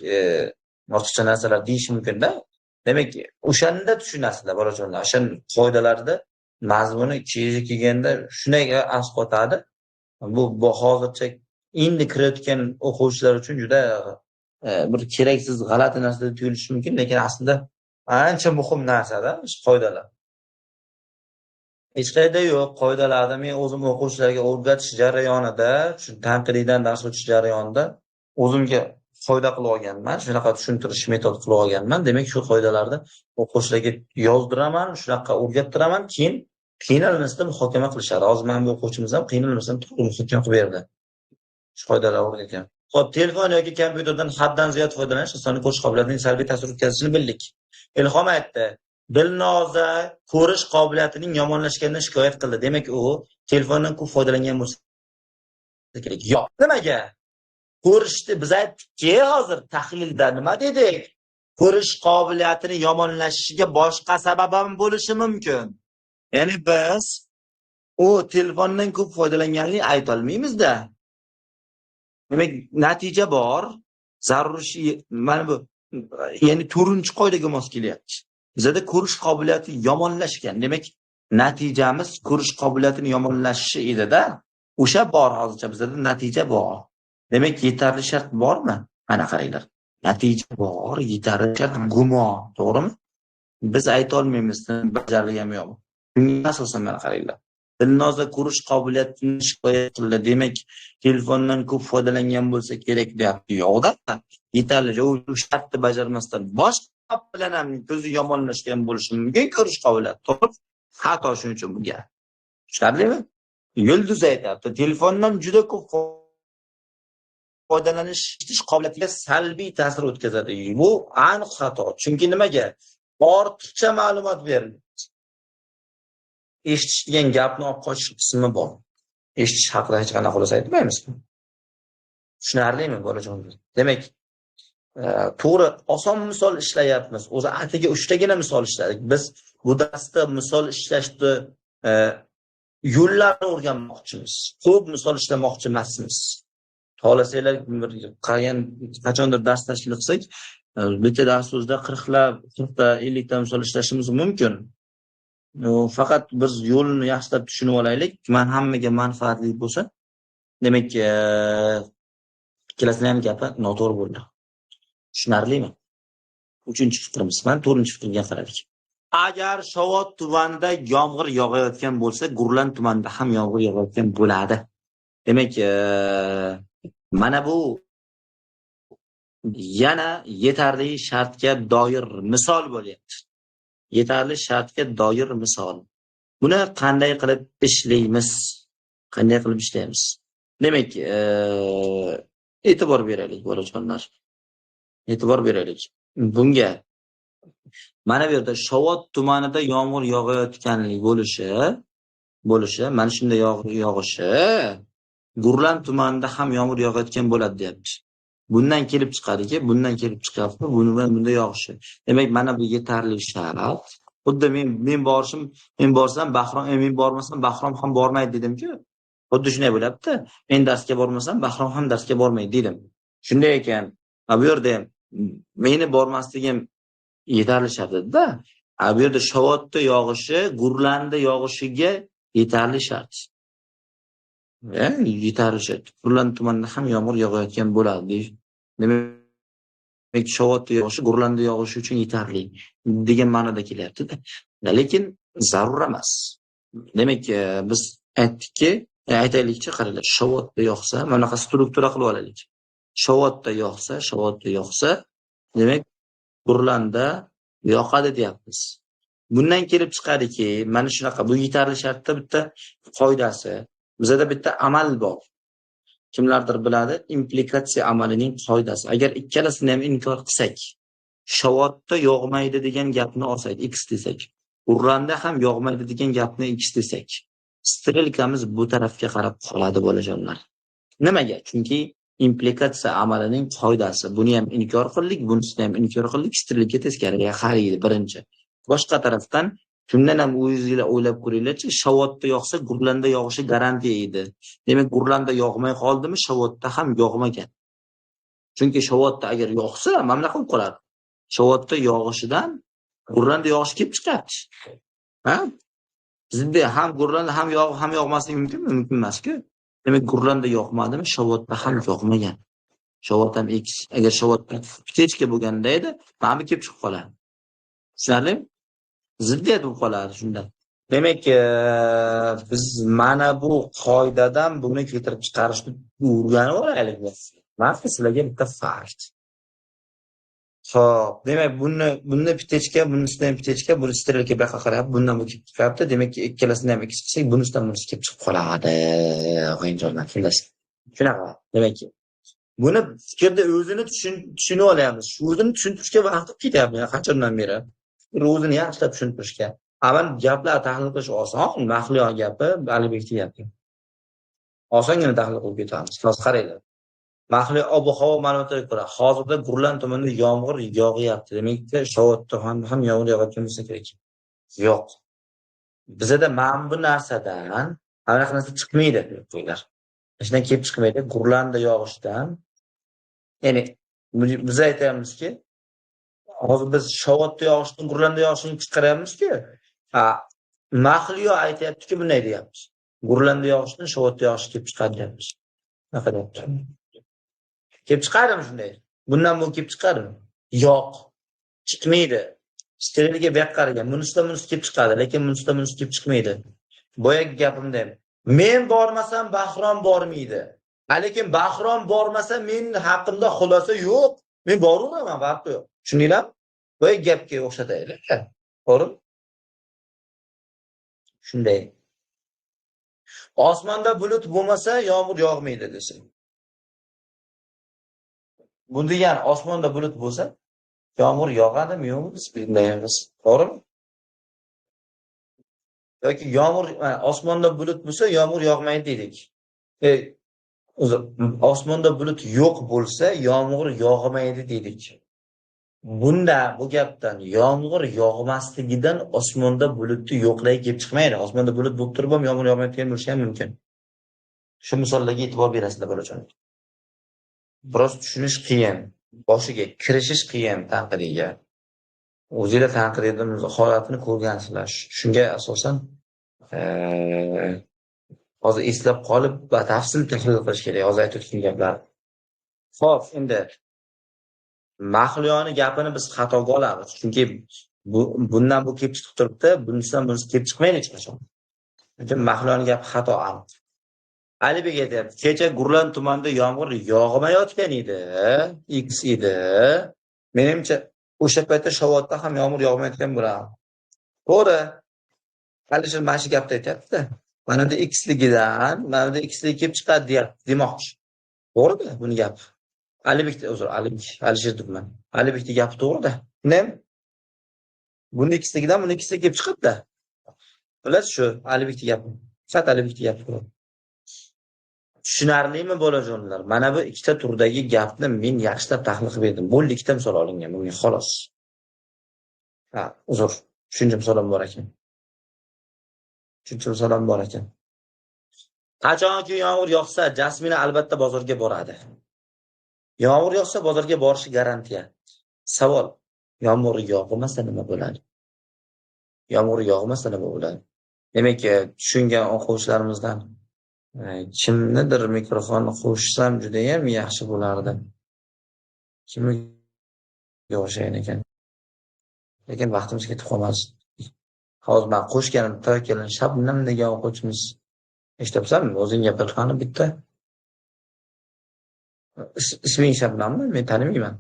ortiqcha narsalar deyish mumkin-da. Demak, o'shanda tushunasizlar, bolajonlar. O'sha qoidalarda mazmuni ichiga kelganda shunday asqotadi. Bu hozircha endi kirayotgan o'quvchilar uchun juda bir keraksiz, g'alati narsa deb tuyulishi mumkin, lekin aslida ancha muhim narsa-da, qoidalar. Hech qayerda yo'q qoidalarda men o'zim o'quvchilarga o'rgatish jarayonida, shu tanqidiydan dars o'tish jarayonida o'zimga foyda qilib olganman, shunaqa tushuntirish metod qilib olganman. Demak, shu qoidalarni o'quvchilarga yozdiraman, shunaqa o'rgattiraman, keyin qiynalmasdan muhokama qilishadi. Hozir men bu o'quvchimiz ham qiynalmasdan to'g'ri muhokama qilib berdi. Shu qoidalar o'rgatgan. Xo'p, telefon yoki kompyuterdan haddan ziyod foydalanish insonning ko'rish qobiliyatining salbiy ta'sir o'tkazishini bildik. Ilhom aytdi, Dilnoza ko'rish qobiliyatining yomonlashganidan shikoyat qildi. Demak, u telefondan ko'p foydalangan bo'lsa kerak. Yo'q. Nimaga? Ko'rishni biz aytdikki, hozir tahlilda nima dedik? Ko'rish qobiliyatini yomonlashishiga boshqa sabab ham bo'lishi mumkin. Ya'ni biz u telefondan ko'p foydalanganini ayta olmaymiz-da. Demak, natija bor. Zaruriy mana bu ya'ni 4-qoidaga mos kelyapti. Bizda ko'rish qobiliyati yomonlashgan. Demak, natijamiz ko'rish qobiliyatini yomonlashishi edi-da. O'sha bor hozircha bizda natija bor. Demak, yetarli shart bormi? Mana qaranglar. Natija bor, yetarli shart gumon, to'g'rimi? Biz ayta olmaymiz, bajarilganmi yo'qmi. Bunga asosan mana qaranglar. Dilnoza ko'rish qobiliyatini shikoyat qildi. Demak, telefondan ko'p foydalangan bo'lsa kerak deyapti. Yo'qda, yetarli u shartni bajarmasdan boshqa bilan ham ko'zi yomonlashgan bo'lishi mumkin ko'rish qobiliyati. To'g'ri? Xato shuning uchun bunga. Tushunarlimi? Yulduz aytadi, telefondan juda ko'p foydalanish qobiliyatiga salbiy ta'sir o'tkazadi. Bu aniq xato. Chunki nimaga? Ortiqcha ma'lumot berildi. Eshitish degan gapni olib qochish qismi bor. Eshitish haqida hech qanday xulosa aytmaymiz. Tushunarlimi, bolajonlar? Demak, to'g'ri, oson misol ishlayapmiz. O'zi atiga 3tagina misol ishladik. Biz bu darsda misol ishlashni yo'llarini o'rganmoqchimiz. Ko'p misol ishlamoqchi emasmiz. Xohlasanglar qachondir dars tashkil qilsak, bitta dars o'zida 40 ta 50 ta misol ishlashimiz mumkin. Faqat biz yo'lni yaxshilab tushunib olaylik, hammaga manfaatli bo'lsa. Demak, ikkalasini ham gapi noto'g'ri bo'ldi. Tushunarlimi? 3-fikrimiz. Mana 4-fikrga qaradik. Agar Shovot tumanida yomg'ir yog'ayotgan bo'lsa, Gurlan tumanida ham yomg'ir yog'ayotgan bo'ladi. Demak, mana bu yana yetarli shartga doir misol bo'lyapti. Yetarli shartga doir misol. Buni qanday qilib ishlaymiz? Qanday qilib ishlaymiz? Demak, e'tibor beraylik, bolajonlar. E'tibor beraylik. Bunga mana bu yerda Shovot tumanida yomg'ir yog'ayotganlik bo'lishi, mana shunday yomg'ir yog'ishi, Gurlan tumanida ham yomg'ir yog'ayotgan bo'ladi, deyapti. Bundan kelib chiqadiki, bundan kelib chiqyapti, bunda yog'ishi. Demak, mana bu yetarli shart. Xuddi men borsam Bahrom, men bormasam Bahrom ham bormaydi dedim-ku. Xuddi shunday bo'lyapti. Men darsga bormasam Bahrom ham darsga bormaydi dedim. Shunday ekan, bu yerda meni bormasligim yetarli shart edi-da. Bu yerda Shovotda yog'ishi, Gurlanda yog'ishiga yetarli shart. Yetarli shart. Gurlan tumanida ham yomg'ir yog'ayotgan bo'ladi. Demak, Shovotda yog'ishi, Gurlanda yog'ishi uchun yetarli degan ma'noda kelyapti-da. Lekin zarur emas. Demak, biz aytdikki, aytaylikchi, qaranglar, Shovotda yog'sa, mana bunaqa struktura qilib olaylik. Shovotda yog'sa, demak, Gurlanda yoqadi deyapmiz. Bundan kelib chiqadiki, mana shunaqa, bu yetarli shartda bitta qoidasi, bizda bitta amal bor. Kimlardir biladi, implikatsiya amalining qoidasi. Agar ikkalasini ham inkor qilsak, Shovotda yog'maydi degan gapni olsak, x desak, Gurlanda ham yog'maydi degan gapni x desak, strelkamiz bu tarafga qarab qoladi, bolajonlar. Nimaga? Chunki implikatsiya amalining qoidasi. Buni ham inkor qildik, bunisini ham inkor qildik, strelka teskariga qaraydi birinchi. Boshqa tarafdan shundan ham o'zingizlar o'ylab ko'ringlarchi, Shovotda yog'sa, Gurlanda yog'ishi garantiya edi. Demak, Gurlanda yog'may qoldimi, Shovotda ham yog'magan. Chunki Shovotda agar yog'sa, mana bunaqa bo'lib qoladi. Shovotda yog'ishidan Gurlanda yog'ishi kelib chiqadi. Ha? Bizda ham Gurlanda ham yog'masligi mumkinmi? Mumkin emas-ku. Demak, Gurlanda yog'madimi, Shovotda ham yog'magan. Shovot ham x. Agar Shovotda ptechka bo'lganda edi, mana bu kelib chiqib qoladi. Tushunarlimi? Ziddiyat bo'lib qoladi shunda. Demak, biz mana bu qoidadan buni keltirib chiqarishni o'rganib olaylik. Mana sizlarga bitta fakt. Xo'p, demak, buni ptechka, bunisidan ham ptechka, buni strelka buyoqqa qarab, bundan bu kelib chiqyapti. Demak, ikkalasini ham x qilsak, bunisidan bunisi kelib chiqib qoladi. O'yinchoqlar, xullas. Shunaqa. Demak, buni fikrda o'zini tushunib olyapmiz. Shu o'zini tushuntirishga vaqt ketyapti qachondan beri. o'zini yaxshilab tushuntirishga. Amal gaplar tahlil qilish oson, Mahliyo gapi, Alibekning gapi. Osongina tahlil qilib ketamiz. Hozir qaranglar. Mahliyo ob-havo ma'lumotlariga ko'ra, hozirda Gurlan tumanida yomg'ir yog'yapti. Demakki, Shovotda ham yomg'ir yog'ayotgan bo'lsa kerak. Yo'q. Bizda mana bu narsadan anaqa narsa chiqmaydi, qo'ylar. Ishdan kelib chiqmaydi. Gurlanda yog'ishdan. Ya'ni biz aytamizki, hozir biz Shovotda yog'ishdan Gurlanda yog'ishini chiqaryapmiz-ku. Mahliyo aytayaptiki, bunday deyapmiz. Gurlanda yog'ishdan Shovotda yog'ish kelib chiqadi deyapmiz. Nima qilyapti? Kelib chiqadimi shunday? Bundan bu kelib chiqadimi? Yo'q. Chiqmaydi. Steriliga bu yoqqa qaragan. Bunisidan bunisi kelib chiqadi, lekin bunisidan bunisi kelib chiqmaydi. Boyagi gapimda ham. Men bormasam Bahrom bormaydi. Lekin Bahrom bormasa men haqimda xulosa yo'q. Men boraveraman, farqi yo'q. Tushundinglarmi? Boyagi gapga o'xshataylik. To'g'rimi? Shunday. Osmonda bulut bo'lmasa yomg'ir yog'maydi desa. Bu degan osmonda bulut bo'lsa, yomg'ir yog'adimi, yo'qmi biz bilmaymiz. To'g'rimi? Yoki yomg'ir osmonda bulut bo'lsa, yomg'ir yog'maydi dedik. Osmonda bulut yo'q bo'lsa, yomg'ir yog'maydi dedik. Bunda bu gapdan yomg'ir yog'masligidan osmonda bulutni yo'qligi kelib chiqmaydi. Osmonda bulut bo'lib turib ham yomg'ir yog'mayotgan bo'lishi ham mumkin. Shu misollarga e'tibor berasizlar bolajon. Biroz tushunish qiyin, boshiga kirishish qiyin tanqidiga. O'zingizlar tanqidning holatini ko'rgansizlar. Shunga asosan hozir eslab qolib batafsil tahlil qilish kerak. Hozir aytayotgan gaplar. Xo'p, endi Mahliyoni gapini biz xatoga olamiz. Chunki bundan bu kelib chiqib turibdi, bunisidan bunisi kelib chiqmaydi hech qachon. Chunki Mahliyoni gapi xato aniq. Alibek aytayapti, kecha Gurlan tumanida yomg'ir yog'mayotgan edi, X edi. Menimcha o'sha paytda Shovotda ham yomg'ir yog'mayotgan bo'lardi. To'g'ri. Alisher mana shu gapni aytayapti. Mana bu Xligidan, mana bu Xligi kelib chiqadi deyapti, demoqchi. To'g'ri-da buni gap. Alisher debman. Alibekning gapi to'g'ri-da. Nima? Buni Xligidan, buni Xligi kelib chiqadi-da. Bilasiz shu Alibekning gapi. Faqat Alibekning gapi to'g'ri. Tushunarlimi bolajonlar? Mana bu ikkita turdagi gapni men yaxshilab tahlil qilib berdim. Bo'ldi, ikkita misol olingan bunga xolos. Uzr. Uchinchi misolim bor ekan. Qachonki yomg'ir yog'sa, Jasmina albatta bozorga boradi. Yomg'ir yog'sa, bozorga borishi garantiya. Savol: yomg'ir yog'masa nima bo'ladi? Demak, tushungan o'quvchilarimizdan kimnidir mikrofonni qo'shsam juda ham yaxshi bo'lardi. Kimga o'xshagan ekan? Lekin vaqtimiz ketib qolmas. Hozir men qo'shganim Tavakkal Shabnam degan o'quvchimiz eshityapsanmi? O'zing gapirgani bitta. Isming Shabnammi? Men tanimayman.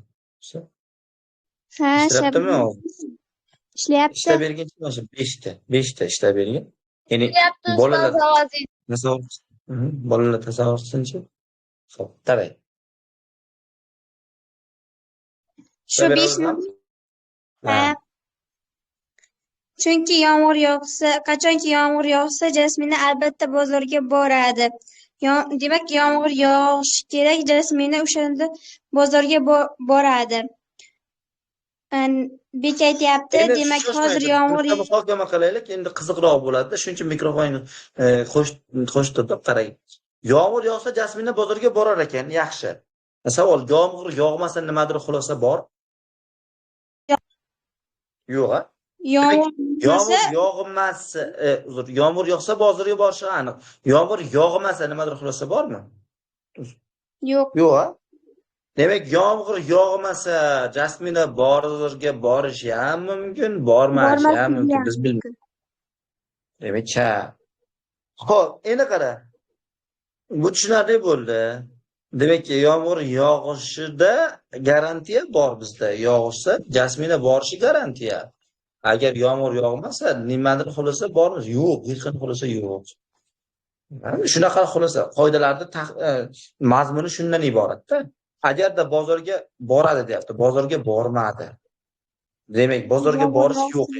Ha, Shabnam. Ishlayapti. Ishlab bergancha mana 5 ta ishlab bergan. Ya'ni bolalar tasavvur qilsinchi. Xo'p, davay. Shu 5 Ha. Chunki yomg'ir yog'sa, qachonki yomg'ir yog'sa, Jasmina albatta bozorga boradi. Demak, yomg'ir yog'ishi kerak, Jasmina o'shanda bozorga boradi. Bek aytayapti, demak hozir yomg'ir muhokama qilaylik, endi qiziqroq bo'ladi. Shuning uchun mikrofonni qo'shib turib qarang. Yomg'ir yog'sa, Jasmina bozorga borar ekan, yaxshi. Savol: yomg'ir yog'masa nimadir xulosa bor? Yo'q-a? Yomg'ir yog'sa bozorga borishi aniq. Yomg'ir yog'masa nimadir xulosa bormi? Yo'q. Yo'q-a? Demak, yomg'ir yog'masa Jasmina bozorga borishi ham mumkin, bormashi ham mumkin. Biz bilmaymiz. Demak-cha. Xo'p, endi qara. Bu tushunarli bo'ldi. Demak, yomg'ir yog'ishida garantiya bor bizda. Yog'sa Jasmina borishi garantiya. Agar yomg'ir yog'masa, nimadir xulosa bormi? Yo'q, hech qanday xulosa yo'q. Shunaqa xulosa, qoidalarda mazmuni shundan iboratda. Agarda bozorga boradi deyapti, bozorga bormadi. Demak, bozorga borish yo'q.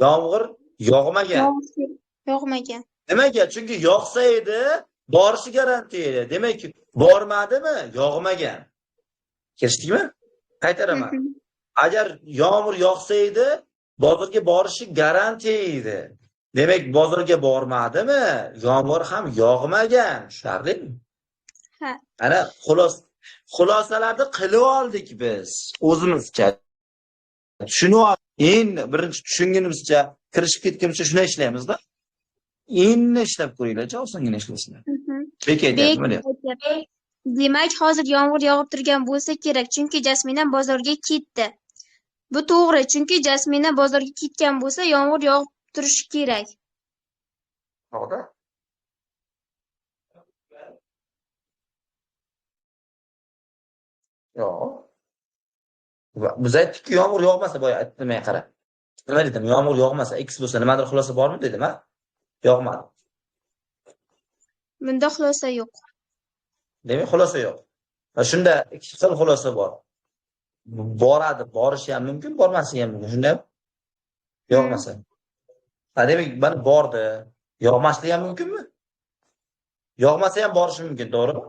Yomg'ir yog'magan. Yog'magan. Nimaga? Chunki yog'sa edi, borishi garantiya edi. Demak, bormadimi? Yog'magan. Kelishdikmi? Qaytaraman. Agar yomg'ir yog'sa edi, bozorga borishi garantiya edi. Demak, bozorga bormadimi? Yomg'ir ham yog'magan. Tushunarlimi? Ha. Ana xulosalarni qilib oldik biz o'zimizcha. Shuni endi birinchi tushunganimizcha kirishib ketgunimcha shuni ishlaymiz-da. Endi ishlab ko'ringlar-chi, osongina ishlasizlar. Demak, hozir yomg'ir yog'ib turgan bo'lsa kerak, chunki Jasmina bozorga ketdi. Bu to'g'ri, chunki Jasmina bozorga ketgan bo'lsa, yomg'ir yog'ib turishi kerak. To'g'ri. Yo'q. Biz aytdik-ku, yomg'ir yog'masa, boya aytmay qara. Nima dedim? Yomg'ir yog'masa, X bo'lsa nimadir xulosa bormi dedim, ha? Yog'madi. Bunda xulosa yo'q. Demak, xulosa yo'q. Va shunda ikki xil xulosa bor. Boradi, borishi ham mumkin, bormasligi ham mumkin. Shundaymi? Yog'masa. Demak, mana bordi. Yog'masligi ham mumkinmi? Yog'masa ham borishi mumkin, to'g'rimi?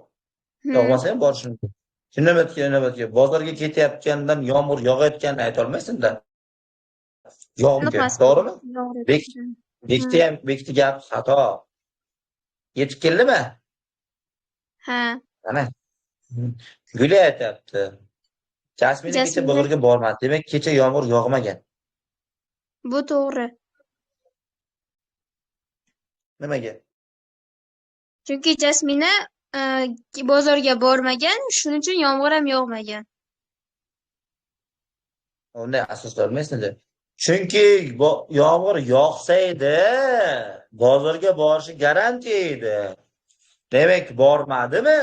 Yog'masa ham borishi mumkin. Nima bozorga ketayotgandan yomg'ir yog'ayotganini ayta olmaysan-da. Yog'mur, to'g'rimi? Bekti gap xato. Yetib keldimi? Ha. Ana. Guli aytibdi. Jasmina kecha bozorga bormadi. Demak, kecha yomg'ir yog'magan. Bu to'g'ri. Nimaga? Chunki Jasmina bozorga bormagan, shuning uchun yomg'ir ham yog'magan. Unday asosda olmaysan-da. Chunki yomg'ir yog'sa edi, bozorga borishi garantiya edi. Demak, bormadimi?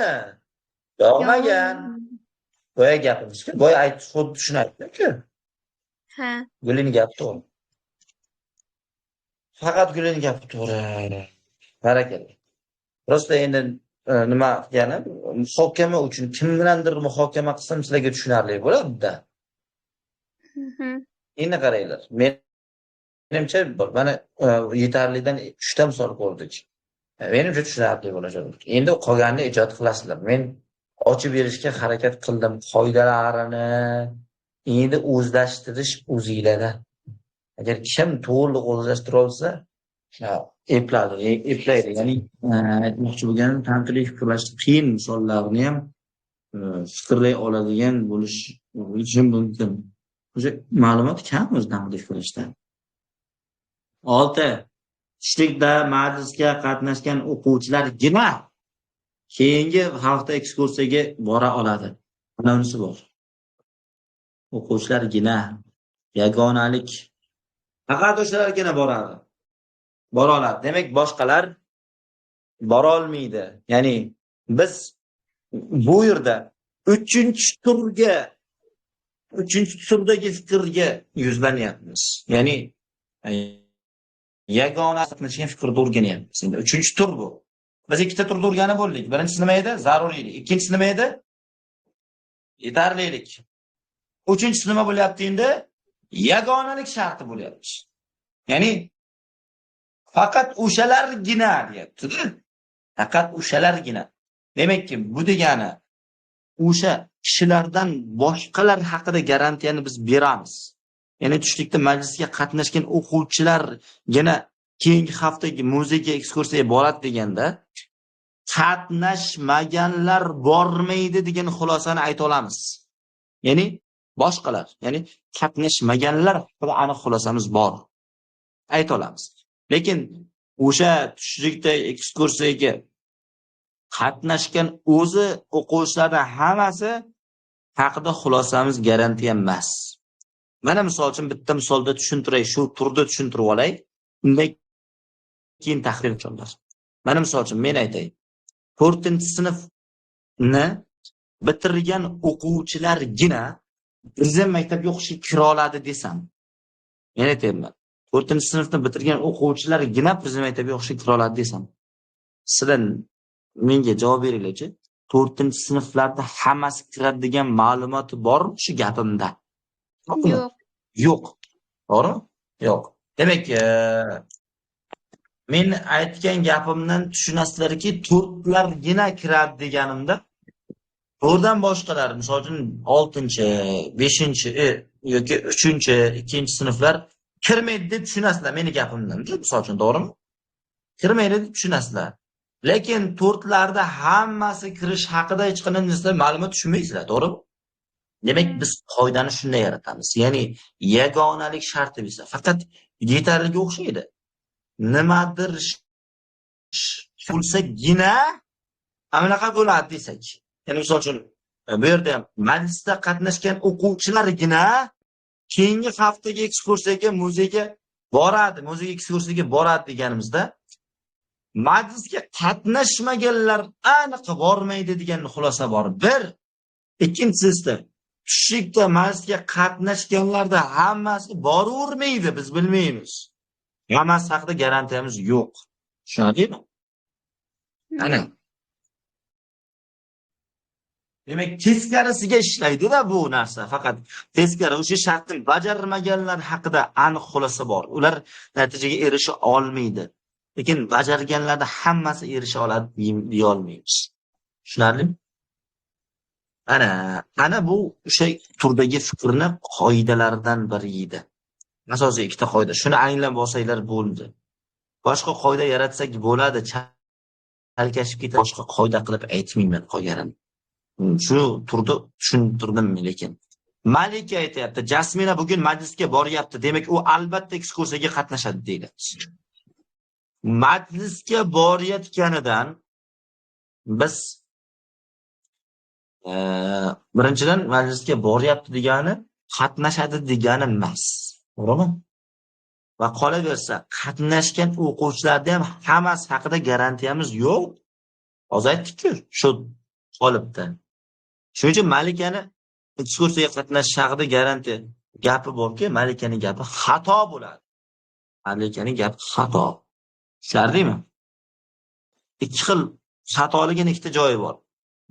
Yog'magan. Boya gapimiz-ku. Boya aytib, xuddi shuni aytdim-ku. Ha. Gulning gapi to'g'ri. Faqat Gulning gapi to'g'ri. Barakalla. Prosta endi nima qilganim, muhokama uchun kim bilandir muhokama qilsam sizlarga tushunarli bo'ladi-da. Endi qaranglar. Menimcha mana yetarlidan 3 ta misol ko'rdik. Menimcha tushunarli bo'ladi. Endi qolganini ijod qilasizlar. Men ochib berishga harakat qildim qoidalarini. Endi o'zlashtirish o'zingizlarda. Agar kim to'liq o'zlashtira olsa, eplaydi. Ya'ni aytmoqchi bo'lganim, tanqidiy fikrlash qiyin misollarni ham fikrlay oladigan bo'lishi mumkin. O'sha ma'lumot kam o'z tanqidiy fikrlashda. 6. Tushlikda majlisga qatnashgan o'quvchilargina keyingi hafta ekskursiyaga bora oladi. Bunisi bor. O'quvchilargina yagonalik. Faqat o'shalargina boradi. Bora oladi. Demak, boshqalar bora olmaydi. Ya'ni biz bu yerda 3-turdagi fikrga yuzlanyapmiz. Ya'ni yagona qatnashgan fikrni o'rganyapmiz. Endi 3-tur bu. Biz 2 ta turda o'rganib bo'ldik. Birinchisi nima edi? Zaruriylik. Ikkinchisi nima edi? Yetarlilik. Uchinchisi nima bo'lyapti endi? Yagonalik sharti bo'lyapti. Ya'ni faqat o'shalargina deyapti-da. Faqat o'shalargina. Demakki, bu degani o'sha kishilardan boshqalar haqida garantiyani biz beramiz. Ya'ni tushlikda majlisga qatnashgan o'quvchilargina keyingi haftaga muzeyga ekskursiyaga boradi deganda, qatnashmaganlar bormaydi degan xulosani ayta olamiz. Ya'ni boshqalar, ya'ni qatnashmaganlar haqida aniq xulosamiz bor. Ayta olamiz. Lekin o'sha tushlikda ekskursiyaga qatnashgan o'zi o'quvchilardan hammasi haqida xulosamiz garantiya emas. Mana misol uchun bitta misolda tushuntiray, shu turda tushuntirib olay. Undan keyin tahlil qilamiz. Mana misol uchun men aytay. 4-sinfni bitirgan o'quvchilargina bizning maktabga o'qishga kira oladi desam. Men aytayman. 4-sinfni bitirgan o'quvchilargina bizning maktabga o'qishga kira oladi desam. Sizlar menga javob beringlar-chi. 4-sinflarda hammasi kiradi degan ma'lumoti bormi shu gapimda? Yo'q. yo'q. To'g'rimi? Yo'q. Demak, men aytgan gapimdan tushunasizlarki, to'rtlargina kiradi deganimda, to'rtdan boshqalar, misol uchun 6-chi, 5-chi yoki 3-chi, 2-chi sinflar kirmaydi deb tushunasizlar meni gapimdan. Misol uchun, to'g'rimi? Kirmaydi deb tushunasizlar. Lekin to'rtlarda hammasi kirish haqida hech qanday ma'lumot tushunmaysizlar, to'g'rimi? Demak, biz qoidani shunday yaratamiz. Ya'ni yagonalik sharti bo'lsa, faqat yetarliga o'xshaydi. Nimadir bo'lsagina anaqa bo'ladi desak. Ya'ni misol uchun bu yerda ham majlisda qatnashgan o'quvchilargina keyingi haftaga ekskursiyaga, muzeyga boradi, muzey ekskursiyaga boradi deganimizda, majlisga qatnashmaganlar aniq bormaydi degan xulosa bor. Bir, ikkinchisi, tushlikda majlisga qatnashganlarda hammasi boravermaydi, biz bilmaymiz. Hammasi haqida garantiyamiz yo'q. Tushunadingmi? Ana. Demak, teskarisiga ishlaydi-da bu narsa. Faqat teskari o'sha shartni bajarmaganlar haqida aniq xulosa bor. Ular natijaga erisha olmaydi. Lekin bajarganlarda hammasi erisha oladi deya olmaymiz. Tushunarlimi? Ana bu o'sha turdagi fikrni qoidalaridan biri edi. Asosiy ikkita qoida. Shuni anglab olsanglar bo'ldi. Boshqa qoida yaratsak bo'ladi. Chalkashib ketib boshqa qoida qilib aytmayman qolganim. Shu turda tushuntirdim lekin. Malika aytayapti, Jasmina bugun majlisga boryapti. Demak, u albatta ekskursiyaga qatnashadi deydi. Majlisga borayotganidan biz birinchidan majlisga boryapti degani qatnashadi degani emas. To'g'rimi? Va qolaversa, qatnashgan o'quvchilarda ham hammasi haqida garantiyamiz yo'q. Hozir aytdik-ku, shu qolibdi. Shuning uchun Malikani ekskursiyaga qatnashish haqida garantiya gapi borki, Malikaning gapi xato bo'ladi. Malikaning gapi xato. Tushundingmi? Ikki xil xatoligini ikkita joyi bor.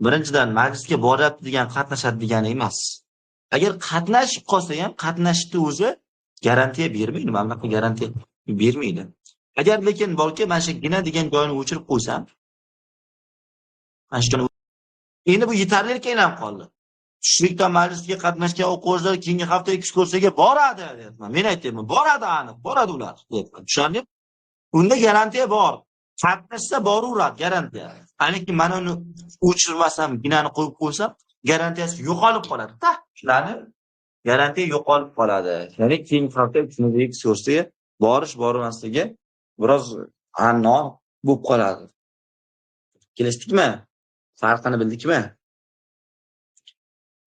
Birinchidan, majlisga boryapti degan qatnashadi degani emas. Agar qatnashib qolsa ham, qatnashni o'zi garantiya bermaydi, mamlakatga garantiya bermaydi. Agar lekin borki, mana shu gina degan joyini o'chirib qo'ysam, endi bu yetarlilikka ham qoldi. Tushlikda majlisga qatnashgan o'quvchilar keyingi hafta ekskursiyaga boradi, deyapman. Men aytayman, boradi aniq, boradi ular, deyapman. Tushundingmi? Unda garantiya bor. Qatnashsa boraveradi, garantiya. Lekin mana uni o'chirmasam, ginani qo'yib qo'ysam, garantiyasi yo'qolib qoladi-da. Tushundingmi? Garantiya yo'qolib qoladi. Ya'ni keyingi hafta ekskursiyaga bormasligi biroz annoq bo'lib qoladi. Kelishdikmi? Farqini bildikmi?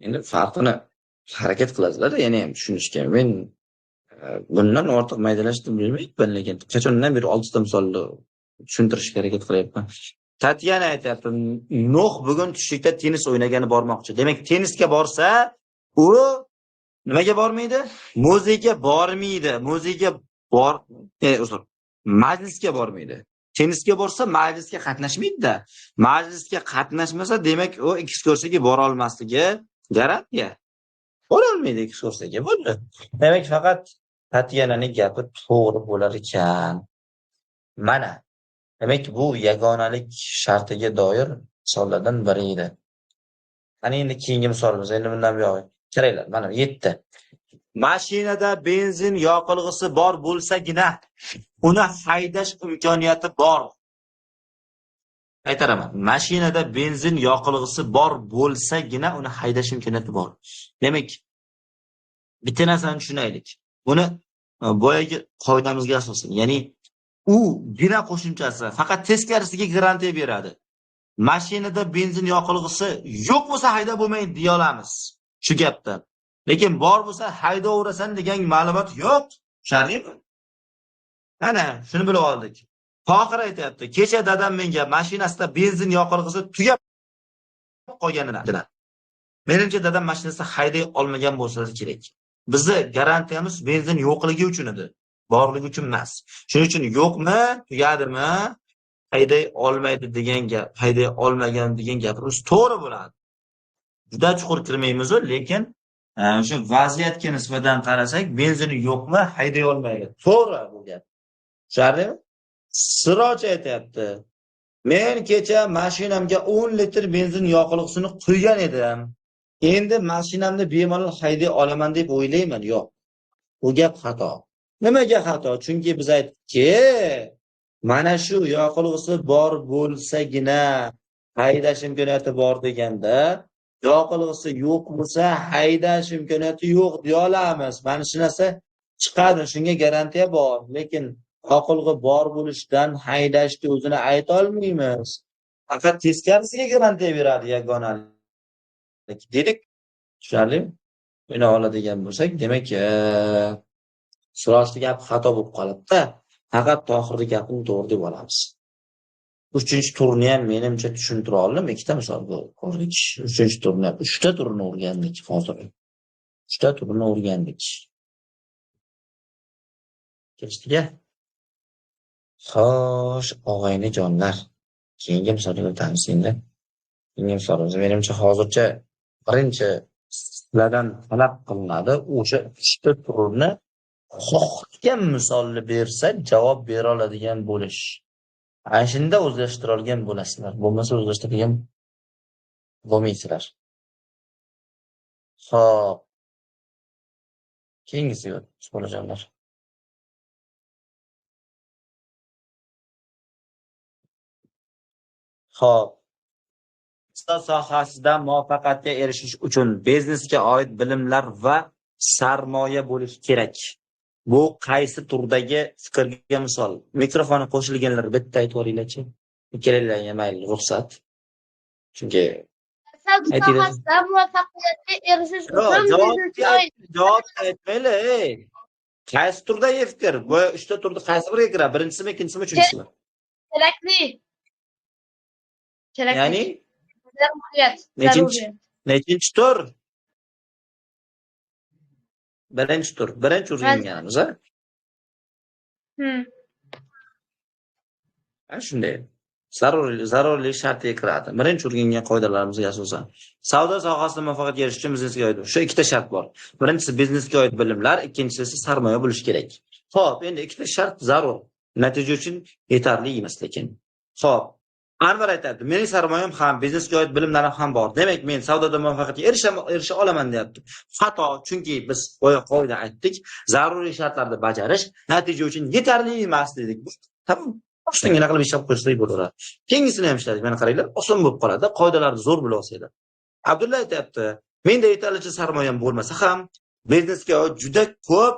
Endi farqini harakat qilasizlar, ya'ni ham tushunishga. Men bundan ortiq maydalashni bilmayman, lekin qachondan beri 6 ta misolni tushuntirishga harakat qilyapman. Tatyana aytayapti, Nuh bugun tushlikda tennis o'ynagani bormoqchi. Demak, tennisga borsa, u nimaga bormaydi? Muzeyga bormaydi. Majlisga bormaydi. Tennisga borsa, majlisga qatnashmaydi-da. Majlisga qatnashmasa, demak, u ekskursiyaga bora olmasligi garantiya. Bora olmaydi ekskursiyaga, bo'ldi. Demak, faqat Tatyananing gapi to'g'ri bo'lar ekan. Mana. Demak, bu yagonalik shartiga doir misollardan biri edi. Ana endi keyingi misolimiz, endi bundan buyoq qaranglar, mana 7. Mashinada benzin yoqilg'isi bor bo'lsagina uni haydash imkoniyati bor. Aytaraman, mashinada benzin yoqilg'isi bor bo'lsagina uni haydash imkoniyati bor. Demak, bitta narsani tushunaylik. Buni boyagi qoidamizga asosan, ya'ni u gina qo'shimchasi faqat teskarisiga garantiya beradi. Mashinada benzin yoqilg'isi yo'q bo'lsa hayda bo'lmaydi deya olamiz. Shu gapdan. Lekin bor bo'lsa haydaverasan degan ma'lumot yo'q. Tushundingmi? Ana, shuni bilib oldik. Tohir aytayapti, kecha dadam menga mashinasida benzin yoqilg'isi tugab qolganini aytdi. Menimcha dadam mashinasida hayday olmagan bo'lsa kerak. Bizni garantiyamiz benzin yo'qligi uchun edi, borligi uchun emas. Shuning uchun yo'qmi, tugadimi, hayday olmaydi degan gap, hayday olmagan degan gapimiz to'g'ri bo'ladi. Juda chuqur kirmaymiz, lekin O'sha vaziyatga nisbatan qarasak, benzini yo'qmi, hayday olmaydi. To'g'ri bu gap. Tushundingmi? Siroch aytyapti. Men kecha mashinamga 10 litr benzin yoqilg'isini quygan edim. Endi mashinamni bemalol hayday olaman deb o'ylayman. Yo'q. Bu gap xato. Nimaga xato? Chunki biz aytdikki, mana shu yoqilg'isi bor bo'lsagina haydash imkoniyati bor deganda, yoqilg'isi yo'q bo'lsa haydash imkoniyati yo'q deya olamiz. Mana shu narsa chiqadi, shunga garantiya bor. Lekin yoqilg'i bor bo'lishidan haydashni o'zini ayta olmaymiz. Faqat teskarisiga garantiya beradi yagonalik dedik. Tushunarlimi? Buni oladigan bo'lsak, demak, Surojning gapi xato bo'lib qolibdi. Faqat Tohirning gapini to'g'ri deb olamiz. 3-turni ham menimcha tushuntira oldim. Ikkita misol ko'rdik. 3-turni, 3ta turni o'rgandik hozir. 3ta turni o'rgandik. Kechdiga. Xo'sh, og'ayni jonlar. Keyingi misolga o'tamiz endi. Keyingi misolimiz menimcha hozircha birinchi sizlardan talab qilinadi o'sha 3ta turni xohlagan misolni bersa javob bera oladigan bo'lish. Ana shunda o'zlashtira olgan bo'lasizlar. Bo'lmasa o'zlashtirgan bo'lmaysizlar. Xo'p. Keyingisiga bolajonlar. Xo'p. Iqtisod sohasida muvaffaqiyatga erishish uchun biznesga oid bilimlar va sarmoya bo'lishi kerak. Bu qaysi turdagi fikrga misol? Mikrofoni qo'shilganlar bitta aytib o'ringlarchi. Ikkalanglarga mayli, ruxsat. Chunki sohasida muvaffaqiyatga erishish uchun javob aytmaylik. Qaysi turdagi fikr? Bu 3ta turda qaysi biriga kiradi? Birinchisimi, ikkinchisimi, uchinchisimi? kerakli. Ya'ni zaruriyat. nechinchi tur? Birinchi tur. Birinchi o'rganganimiz, ha? Shunday. Zarurlik shartiga kiradi. Birinchi o'rgangan qoidalarimizga asosan. Savdo sohasida muvaffaqiyatga erishish uchun biznesga oid shu ikkita shart bor. Birinchisi biznesga oid bilimlar, ikkinchisi sarmoya bo'lishi kerak. Xo'p, endi ikkita shart zarur. Natija uchun yetarli emas lekin. Xo'p, Anvar aytadi, mening sarmoyam ham, biznesga oid bilimlarim ham bor. Demak, men savdoda muvaffaqiyatga erisha olaman deyapti. Xato, chunki biz qoida aytdik, zaruriy shartlarni bajarish natija uchun yetarli emas dedik. Tamam. Boshdan qilib ishab qo'ysak bo'laveradi. Keyingisini ham ishladik. Mana qaranglar, oson bo'lib qoladi. Qoidalarni zo'r bilib olsanglar. Abdulla aytayapti, menda yetarlicha sarmoyam bo'lmasa ham, biznesga oid juda ko'p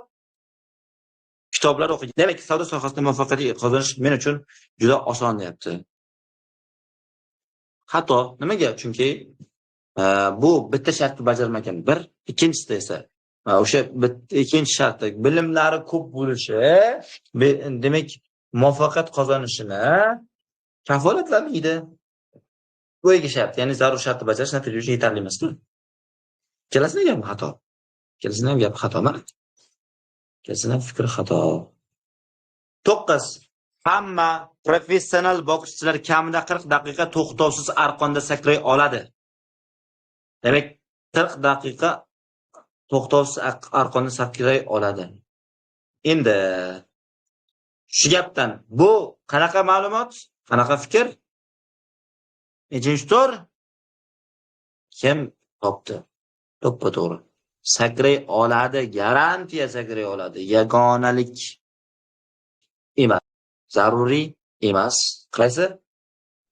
kitoblar o'qigan. Demak, savdo sohasida muvaffaqiyat qozonish men uchun juda oson deyapti. Xato. Nimaga? Chunki bu bitta shartni bajarmagan. Bir, ikkinchisida esa o'sha ikkinchi shartda bilimlari ko'p bo'lishi, demak, muvaffaqiyat qozonishini kafolatlamaydi. Bu ikki shart, ya'ni zarur shartni bajarish natija uchun yetarli emas. Kelasini ham xato. Kelasini ham gap xato mana. Kelasini ham fikr xato. 9. Hamma professional bokschilar kamida 40 daqiqa to'xtovsiz arqonda sakray oladi. Demak, 40 daqiqa to'xtovsiz arqonda sakray oladi. Endi shu gapdan bu qanaqa ma'lumot? Qanaqa fikr? Nechinchi tur? Kim topdi? To'g'ri. Sakray oladi, garantiya sakray oladi. Yagonalik emas. Zaruriy emas. Qaysi?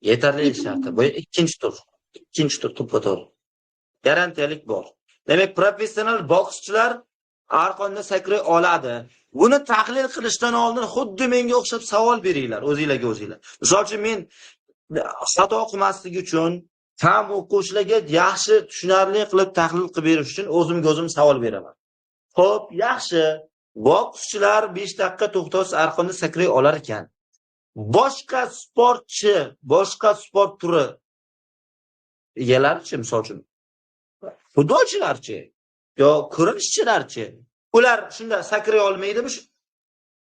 Yetarli sharti. Bu ikkinchi tur. Ikkinchi tur to'g'ri. Garantiyalik bor. Demak, professional bokschilar arqonda sakray oladi. Buni tahlil qilishdan oldin xuddi menga o'xshab savol beringlar, o'zingizlarga o'zingizlar. Misol uchun men xato qilmasligi uchun ham o'quvchilarga yaxshi tushunarli qilib tahlil qilib berish uchun o'zimga o'zim savol beraman. Xo'p, yaxshi. Bokschilar 5 daqiqa to'xtovsiz arqonda sakray olar ekan. Boshqa sportchi, boshqa sport turi egalarichi, misol uchun futbolchilarchi yo kurashchilarchi, ular shunda sakray olmaydimi?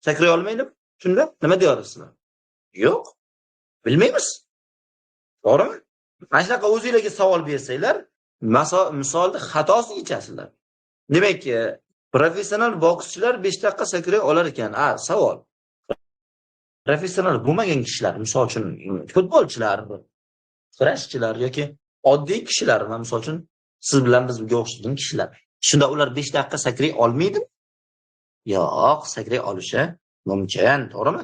Sakray olmaydimi? Shunda nima deyapsizlar? Yo'q. Bilmaymiz. To'g'rimi? Mana shunaqa o'zingizlarga savol bersanglar, misolni xatosiga yechasizlar. Demak, professional bokschilar 5 daqiqa sakray olar ekan. Savol. Professional bo'lmagan kishilar, misol uchun futbolchilar, kurashchilar yoki oddiy kishilar, misol uchun siz bilan bizga o'xshagan kishilar. Shunda ular 5 daqiqa sakray olmaydimi? Yo'q, sakray olishi mumkin, to'g'rimi?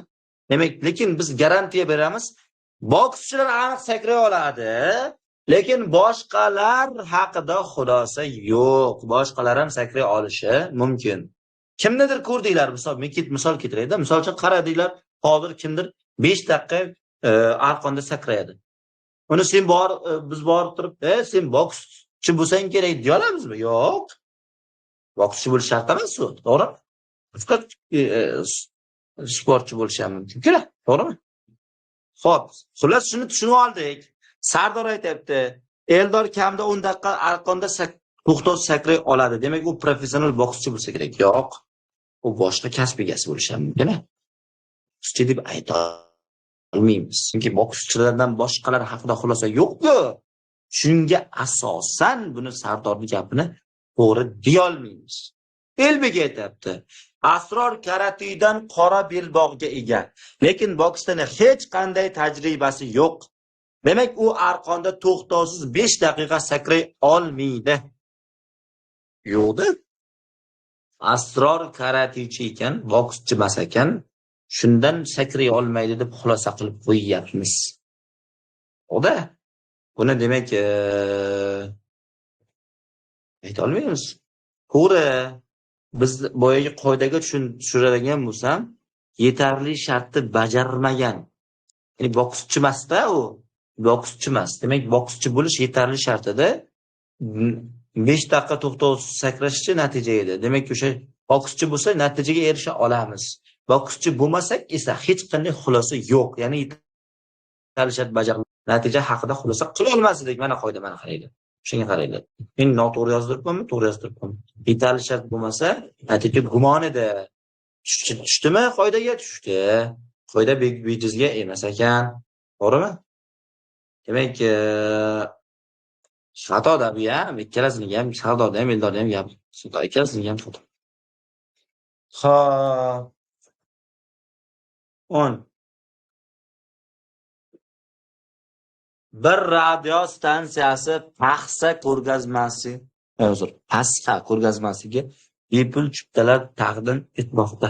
Demak, lekin biz garantiya beramiz, bokschilar aniq sakray oladi, lekin boshqalar haqida xulosa yo'q. Boshqalar ham sakray olishi mumkin. Kimnidir ko'rdinglar, misol keltirayda, misol uchun qaradinglar, hozir kimdir 5 daqiqa arqonda sakrayadi. Uni sen biz borib turib, sen bokschi bo'lsang kerak deya olamizmi? Yo'q. Bokschi bo'lish shart emas u, to'g'rimi? Faqat sportchi bo'lish ham mumkin, to'g'rimi? Xo'p, xullas shuni tushunib oldik. Sardor aytibdi, Eldor kamda 10 daqiqa arqonda to'xtovsiz sakray oladi. Demak, u professional bokschi bo'lsa kerak. Yo'q. U boshqa kasb egasi bo'lishi ham mumkin. Bokschi deb ayta olmaymiz. Chunki bokschilardan boshqalar haqida xulosa yo'q-ku. Shunga asosan buni Sardorning gapini to'g'ri deya olmaymiz. Elbek aytibdi, Asror karatidan qora belbog'ga ega, lekin boksdan hech qanday tajribasi yo'q. Demak, u arqonda to'xtovsiz 5 daqiqa sakray olmaydi. Yo'qda. Asror karatichi ekan, bokschi emas ekan, shundan sakray olmaydi deb xulosa qilib qo'yyapmiz. O'da. Buni demak ayta olmaymiz. To'g'ri. Biz boyagi qoidaga tushiradigan bo'lsam, yetarli shartni bajarmagan. Ya'ni bokschi emas-da u. Bokschi emas. Demak, bokschi bo'lish yetarli shart edi. 5 daqiqa to'xtovsiz sakrashchi natija edi. Demak, o'sha bokschi bo'lsa, natijaga erisha olamiz. Bokschi bo'lmasak esa hech qanday xulosa yo'q. Ya'ni yetarli shart bajarilmagan. Natija haqida xulosa qila olmasdik. Mana qoida, mana qaraydi. Shunga qaraydi. Men noto'g'ri yozdiribmanmi? To'g'ri yozdiribman. Yetarli shart bo'lmasa, natija gumon edi. Tushdimi? Qoidaga tushdi. Qoida bejizga emas ekan. To'g'rimi? Demak, xatoda bu ham, ikkalasining ham, Sardorda ham, Eldorda ham gap. Ikkalasining ham xato. Xo'p. 10. Bir radio stansiyasi paxsa ko'rgazmasiga bepul chiptalar taqdim etmoqda.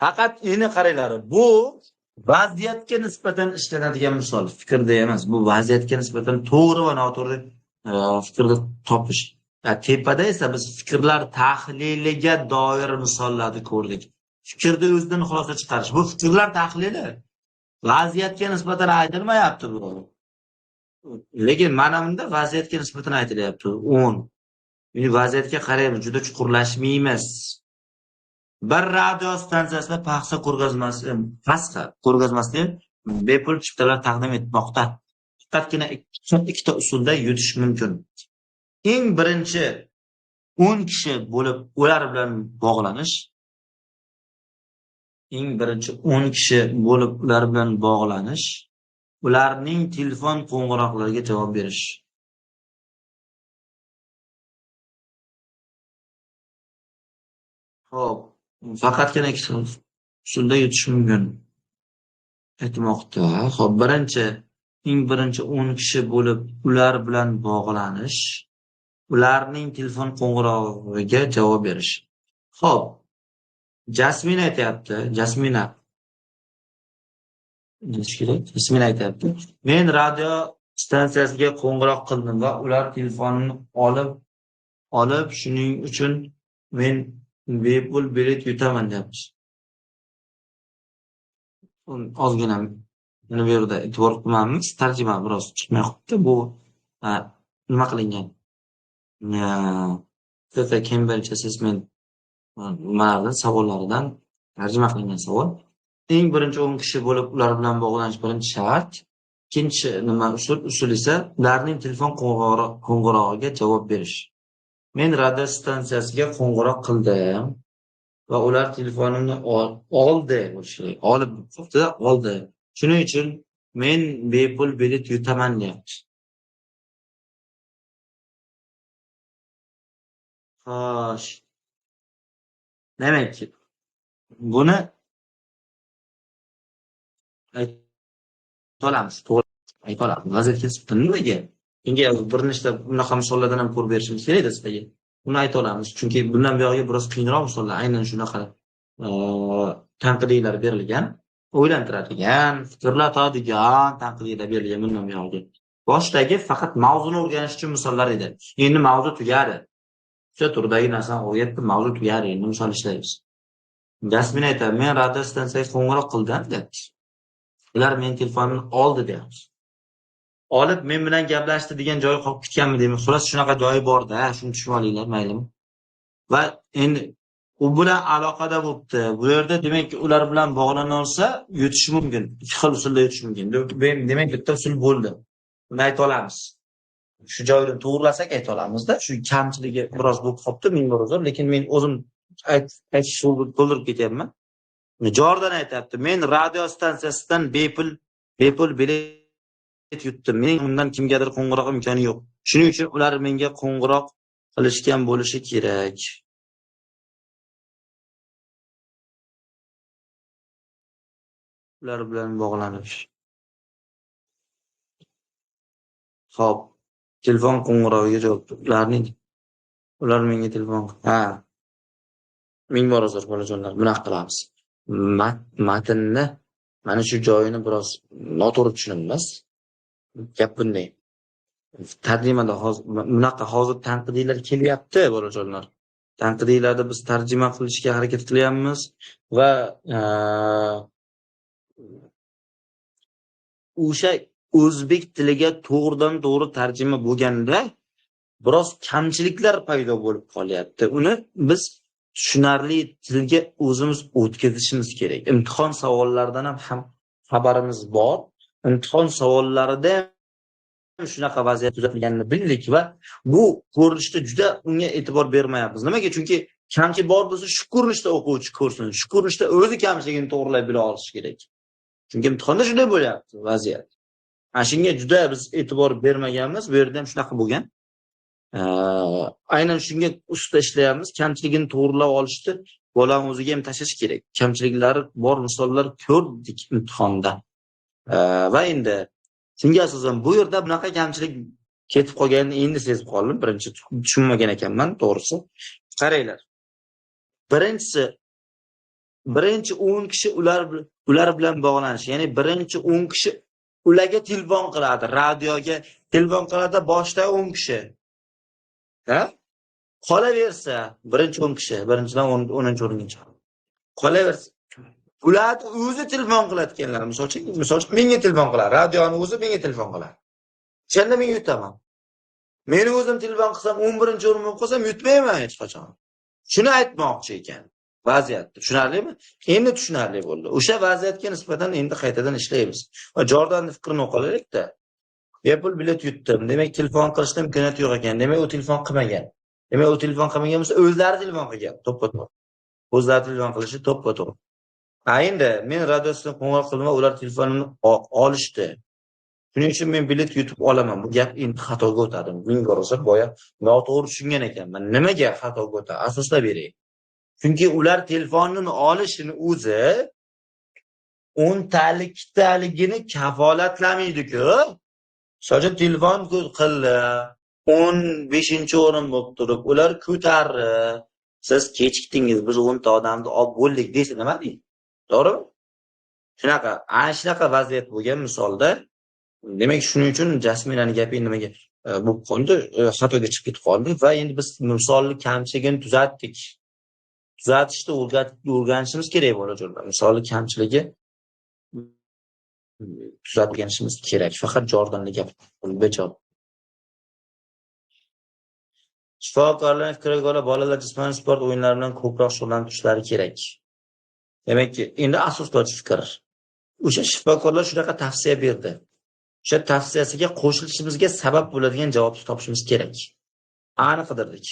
Faqat endi qaranglar, bu vaziyatga nisbatan ishlanadigan misol, fikrda emas. Bu vaziyatga nisbatan to'g'ri va noto'g'ri fikrni topish. Tepada esa biz fikrlar tahliliga doir misollarni ko'rdik. Fikrni o'zidan xulosa chiqarish. Bu fikrlar tahlili. Vaziyatga nisbatan aytilmayapti bu. Lekin mana bunda vaziyatga nisbatan aytilyapti. 10. Ya'ni vaziyatga qaraymiz, juda chuqurlashmaymiz. Bir radio stansiyasida paxsa ko'rgazmasida bepul chiptalar taqdim etmoqda. Faqatgina ikkita usulda yutish mumkin. Eng birinchi 10 kishi bo'lib ular bilan bog'lanish. Ularning telefon qo'ng'iroqlariga javob berish. Xo'p, faqatgina ikkita usulda yutish mumkin aytmoqda. Xo'p, eng birinchi 10 kishi bo'lib ular bilan bog'lanish, ularning telefon qo'ng'irog'iga javob berish. Xo'p, Jasmina aytayapti. Jasmina aytayapti. Men radio stansiyasiga qo'ng'iroq qildim va ular telefonini olib shuning uchun men bepul bilet yutaman deyapti. Ozgina mana bu yerda e'tibor qilamiz. Tarjima biroz chiqmay qolibdi. Bu nima qilingan? Cambridge assessment savollaridan tarjima qilingan savol. Eng birinchi 10 kishi bo'lib ular bilan bog'lanish birinchi shart. Ikkinchi usul esa ularning telefon qo'ng'irog'iga javob berish. Men radio stansiyasiga qo'ng'iroq qildim va ular telefonimni oldi. Shuning uchun men bepul bilet yutaman deyapti. Xo'sh. Demak, buni ayta olamiz. To'g'ri ayta olamiz. Vaziyat kesibdi. Nimaga? Menga bir nechta bunaqa misollardan ham ko'rib berishimiz kerak edi sizlarga. Buni ayta olamiz. Chunki bundan buyog'iga biroz qiyinroq misollar aynan shunaqa tanqidiylar berilgan, o'ylantiradigan, fikrlatadigan tanqidiylar berilgan bundan buyog'iga. Boshdagi faqat mavzuni o'rganish uchun misollar edi. Endi mavzu tugadi. O'sha turdagi narsani o'rgatib, mavzu tugadi. Endi misol ishlaymiz. Jasmin aytadi, men radio stansiyaga qo'ng'iroq qildim deyapti. Ular men telefonimni oldi deyapti. Olib men bilan gaplashdi degan joyi qolib ketganmi deyman. Xolos shunaqa joyi bor-da, shuni tushunib olinglar, maylimi? Va endi u bilan aloqada bo'libdi. Bu yerda demak ular bilan bog'lana olsa, yutish mumkin. Ikki xil usulda yutish mumkin. Demak bitta usul bo'ldi. Buni ayta olamiz. Shu joyni to'g'rilasak ayta olamizda. Shu kamchiligi biroz bo'lib qolibdi, ming bor uzr, lekin men o'zim aytish to'ldirib ketyapman. Jordan aytayapti, men radio stansiyasidan bepul bilet yutdim. Mening undan kimgadir qo'ng'iroq imkoni yo'q. Shuning uchun ular menga qo'ng'iroq qilishgan bo'lishi kerak. Ular bilan bog'lanish. Xo'p, telefon qo'ng'irog'iga javob. Ular menga telefon. Ha. Ming bor uzr bolajonlar, bunaqa qilamiz. Matnni mana shu joyini biroz noto'g'ri tushunamiz. Gap bunday. Tarjimada bunaqa hozir tanqidiylar kelyapti bolajonlar. Tanqidiylarni biz tarjima qilishga harakat qilyapmiz va o'sha o'zbek tiliga to'g'ridan-to'g'ri tarjima bo'lganda biroz kamchiliklar paydo bo'lib qolyapti. Uni biz tushunarli tilga o'zimiz o'tkazishimiz kerak. Imtihon savollaridan ham xabarimiz bor. Imtihon savollarida shunaqa vaziyat kuzatilganini bildik va bu ko'rinishda juda unga e'tibor bermayapmiz. Nimaga? Chunki kamchi bor bo'lsa shu ko'rinishda o'quvchi ko'rsin. Shu ko'rinishda o'zi kamchiligini to'g'rilab bila olishi kerak. Chunki imtihonda shunday bo'lyapti vaziyat. Shunga juda biz e'tibor bermaganmiz. Bu yerda ham shunaqa bo'lgan. Aynan shunga ustida ishlayapmiz. Kamchiligini to'g'rilab olishni bolam o'ziga ham tashlash kerak. Kamchiliklari bor misollar ko'rdik imtihonda. Va endi shunga asosan bu yerda bunaqa kamchilik ketib qolganini endi sezib qoldim. Birinchi tushunmagan ekanman, to'g'risi. Qaranglar. Birinchi 10 kishi ular bilan bog'lanish, ya'ni birinchi 10 kishi ularga telefon qiladi, radioga telefon qiladi boshda 10 kishi. Ha? Qolaversa, birinchi 10 kishi, birinchidan 10-chi o'ringa chiqadi. Qolaversa, ular o'zi telefon qiladiganlar, misol uchun menga telefon qiladi, radioni o'zi menga telefon qiladi. O'shanda men yutaman. Meni o'zim telefon qilsam 11-chi o'ringa qo'ysam yutmayman hech qachon. Shuni aytmoqchi ekan. Vaziyatni tushunarlimi? Endi tushunarli bo'ldi. O'sha vaziyatga nisbatan endi qaytadan ishlaymiz. Va Jordanning fikrini o'qilaylik-da. Bepul bilet yutdim. Demak, telefon qilishda imkoniyati yo'q ekan. Demak, u telefon qilmagan. Demak, u telefon qilmagan bo'lsa, o'zlari telefon qilgan. To'ppa-to'g'ri. O'zlari telefon qilishi to'ppa-to'g'ri. Endi men radiosidan qo'ng'iroq qildim va ular telefonimni olishdi. Shuning uchun men bilet yutib olaman. Bu gap endi xatoga o'tadi. Ming borosa boya noto'g'ri tushungan ekanman. Nimaga xatoga o'tadi? Asoslab beray. Chunki ular telefonini olishini o'zi 10taligini kafolatlamaydi-ku. So'ja telefon qildi. 15-o'rin bo'lib turib, ular ko'tardi. Siz kechikdingiz, biz 10 ta odamni olib bo'ldik desa nima deydi? To'g'rimi? Shunaqa, ana shunaqa vaziyat bo'lgan misolda, demak shuning uchun Jasminaning gapi nimaga bu qoldi, xatoga chiqib ketib qoldi va endi biz misolni kamchiligini tuzatdik. Tuzatishni o'rganishimiz kerak bolajonlar. Misolni kamchiligi tuzatib o'rganishimiz kerak. Faqat Jordanning gapi bejon. Shifokorlar fikriga ko'ra bolalar jismoniy sport o'yinlari bilan ko'proq shug'ullanishlari kerak. Demakki, endi asoslovchi fikr. O'sha shifokorlar shunaqa tavsiya berdi. O'sha tavsiyasiga qo'shilishimizga sabab bo'ladigan javobni topishimiz kerak. Aniq qidirdik.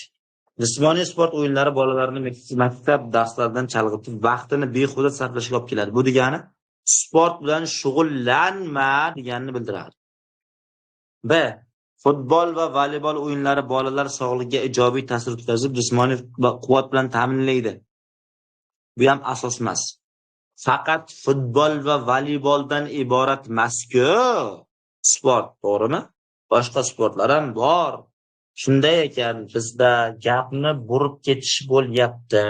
Jismoniy sport o'yinlari bolalarni maktab darslaridan chalg'itib, vaqtini behuda sarflashga olib keladi. Bu degani sport bilan shug'ullanma deganini bildiradi. B. Futbol va voleybol o'yinlari bolalar sog'ligiga ijobiy ta'sir o'tkazib, jismoniy quvvat bilan ta'minlaydi. Bu ham asos emas. Faqat futbol va voleyboldan iborat emas-ku sport, to'g'rimi? Boshqa sportlar ham bor. Shunday ekan, bizda gapni burib ketish bo'lyapti.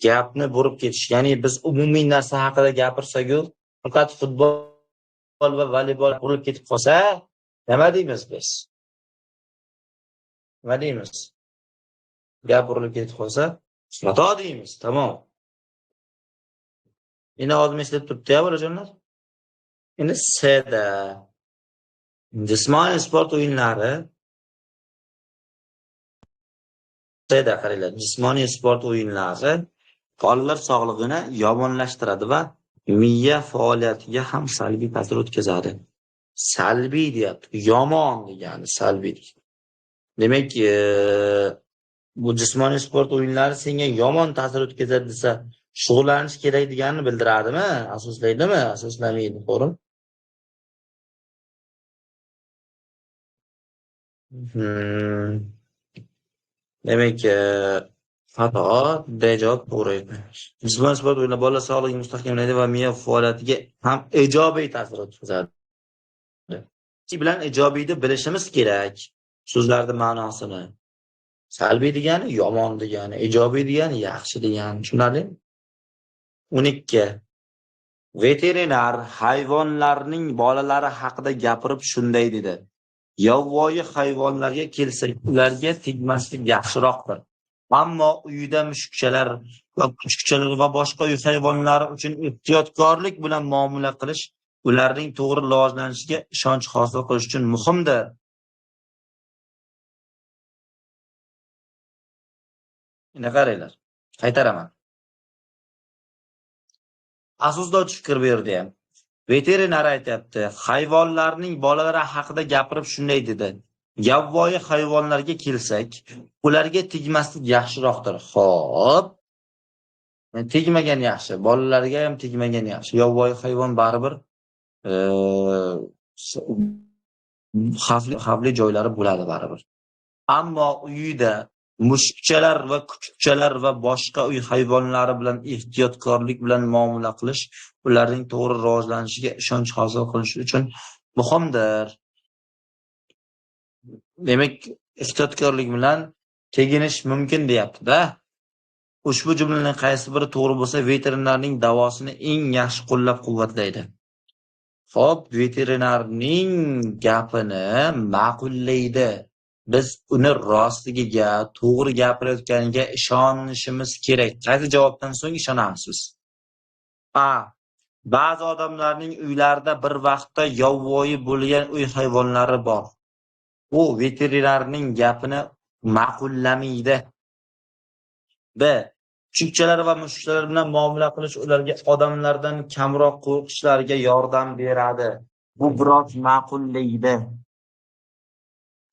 Gapni burib ketish, ya'ni biz umumiy narsa haqida gapirsak-ku, faqat futbol va voleybol burilib ketib qolsa, nima deymiz biz? Nima deymiz? Gap burilib ketib qolsa, xato deymiz, tamom. Endi hozir eslab turibdi-ya, bolajonlar. Endi S'da jismoniy sport o'yinlari S'da qaranglar, jismoniy sport o'yinlari bolalar sog'lig'ini yomonlashtiradi va miya faoliyatiga ham salbiy ta'sir o'tkazadi. Salbiy deyapti, yomon degani salbiy. Demak, bu jismoniy sport o'yinlari senga yomon ta'sir o'tkazadi desa, shug'ullanish kerak deganini bildiradimi? Asoslaydimi? Asoslamaydi, to'g'rimi? Demak, xato, javob to'g'ri. Jismoniy sport o'yinlari bola sog'lig'ini mustahkamlaydi va miya faoliyatiga ham ijobiy ta'sir o'tkazadi. Bilan ijobiyni bilishimiz kerak. So'zlarning ma'nosini. Salbiy degani yomon degani, ijobiy degani yaxshi degani. Tushunarlimi? 12. Veterinar hayvonlarning bolalari haqida gapirib shunday dedi. Yovvoyi hayvonlarga kelsak, ularga tegmaslik yaxshiroqdir. Ammo uyida mushukchalar va kuchukchalar va boshqa uy hayvonlari uchun ehtiyotkorlik bilan muomala qilish ularning to'g'ri rivojlanishiga ishonch hosil qilish uchun muhimdir. Endi qaranglar, qaytaraman. Asoslovchi fikr berdi ham. Veterinar aytibdi, hayvonlarning bolalari haqida gapirib shunday dedi. Yovvoyi hayvonlarga kelsak, ularga tegmaslik yaxshiroqdir. Xo'p. Tegmagan yaxshi, bolalarga ham tegmagan yaxshi. Yovvoyi hayvon baribir xavfli joylari bo'ladi baribir. Ammo uyida mushukchalar va kuchukchalar va boshqa uy hayvonlari bilan ehtiyotkorlik bilan muomala qilish ularning to'g'ri rivojlanishiga ishonch hosil qilish uchun muhimdir. Demak, ehtiyotkorlik bilan teginish mumkin deyapti-da. Ushbu jumlaning qaysi biri to'g'ri bo'lsa, veterinarning davosini eng yaxshi qo'llab-quvvatlaydi. Xo'p, veterinarning gapini ma'qullaydi. Biz uni rostligiga, to'g'ri gapirayotganiga ishonishimiz kerak. Qaysi javobdan so'ng ishonamiz biz? A. Ba'zi odamlarning uylarida bir vaqtda yovvoyi bo'lgan uy hayvonlari bor. U veterinarning gapini ma'qullamaydi. B. Kuchukchalar va mushukchalar bilan muomala qilish ularga odamlardan kamroq qo'rqishlariga yordam beradi. Bu biroz ma'qullaydi.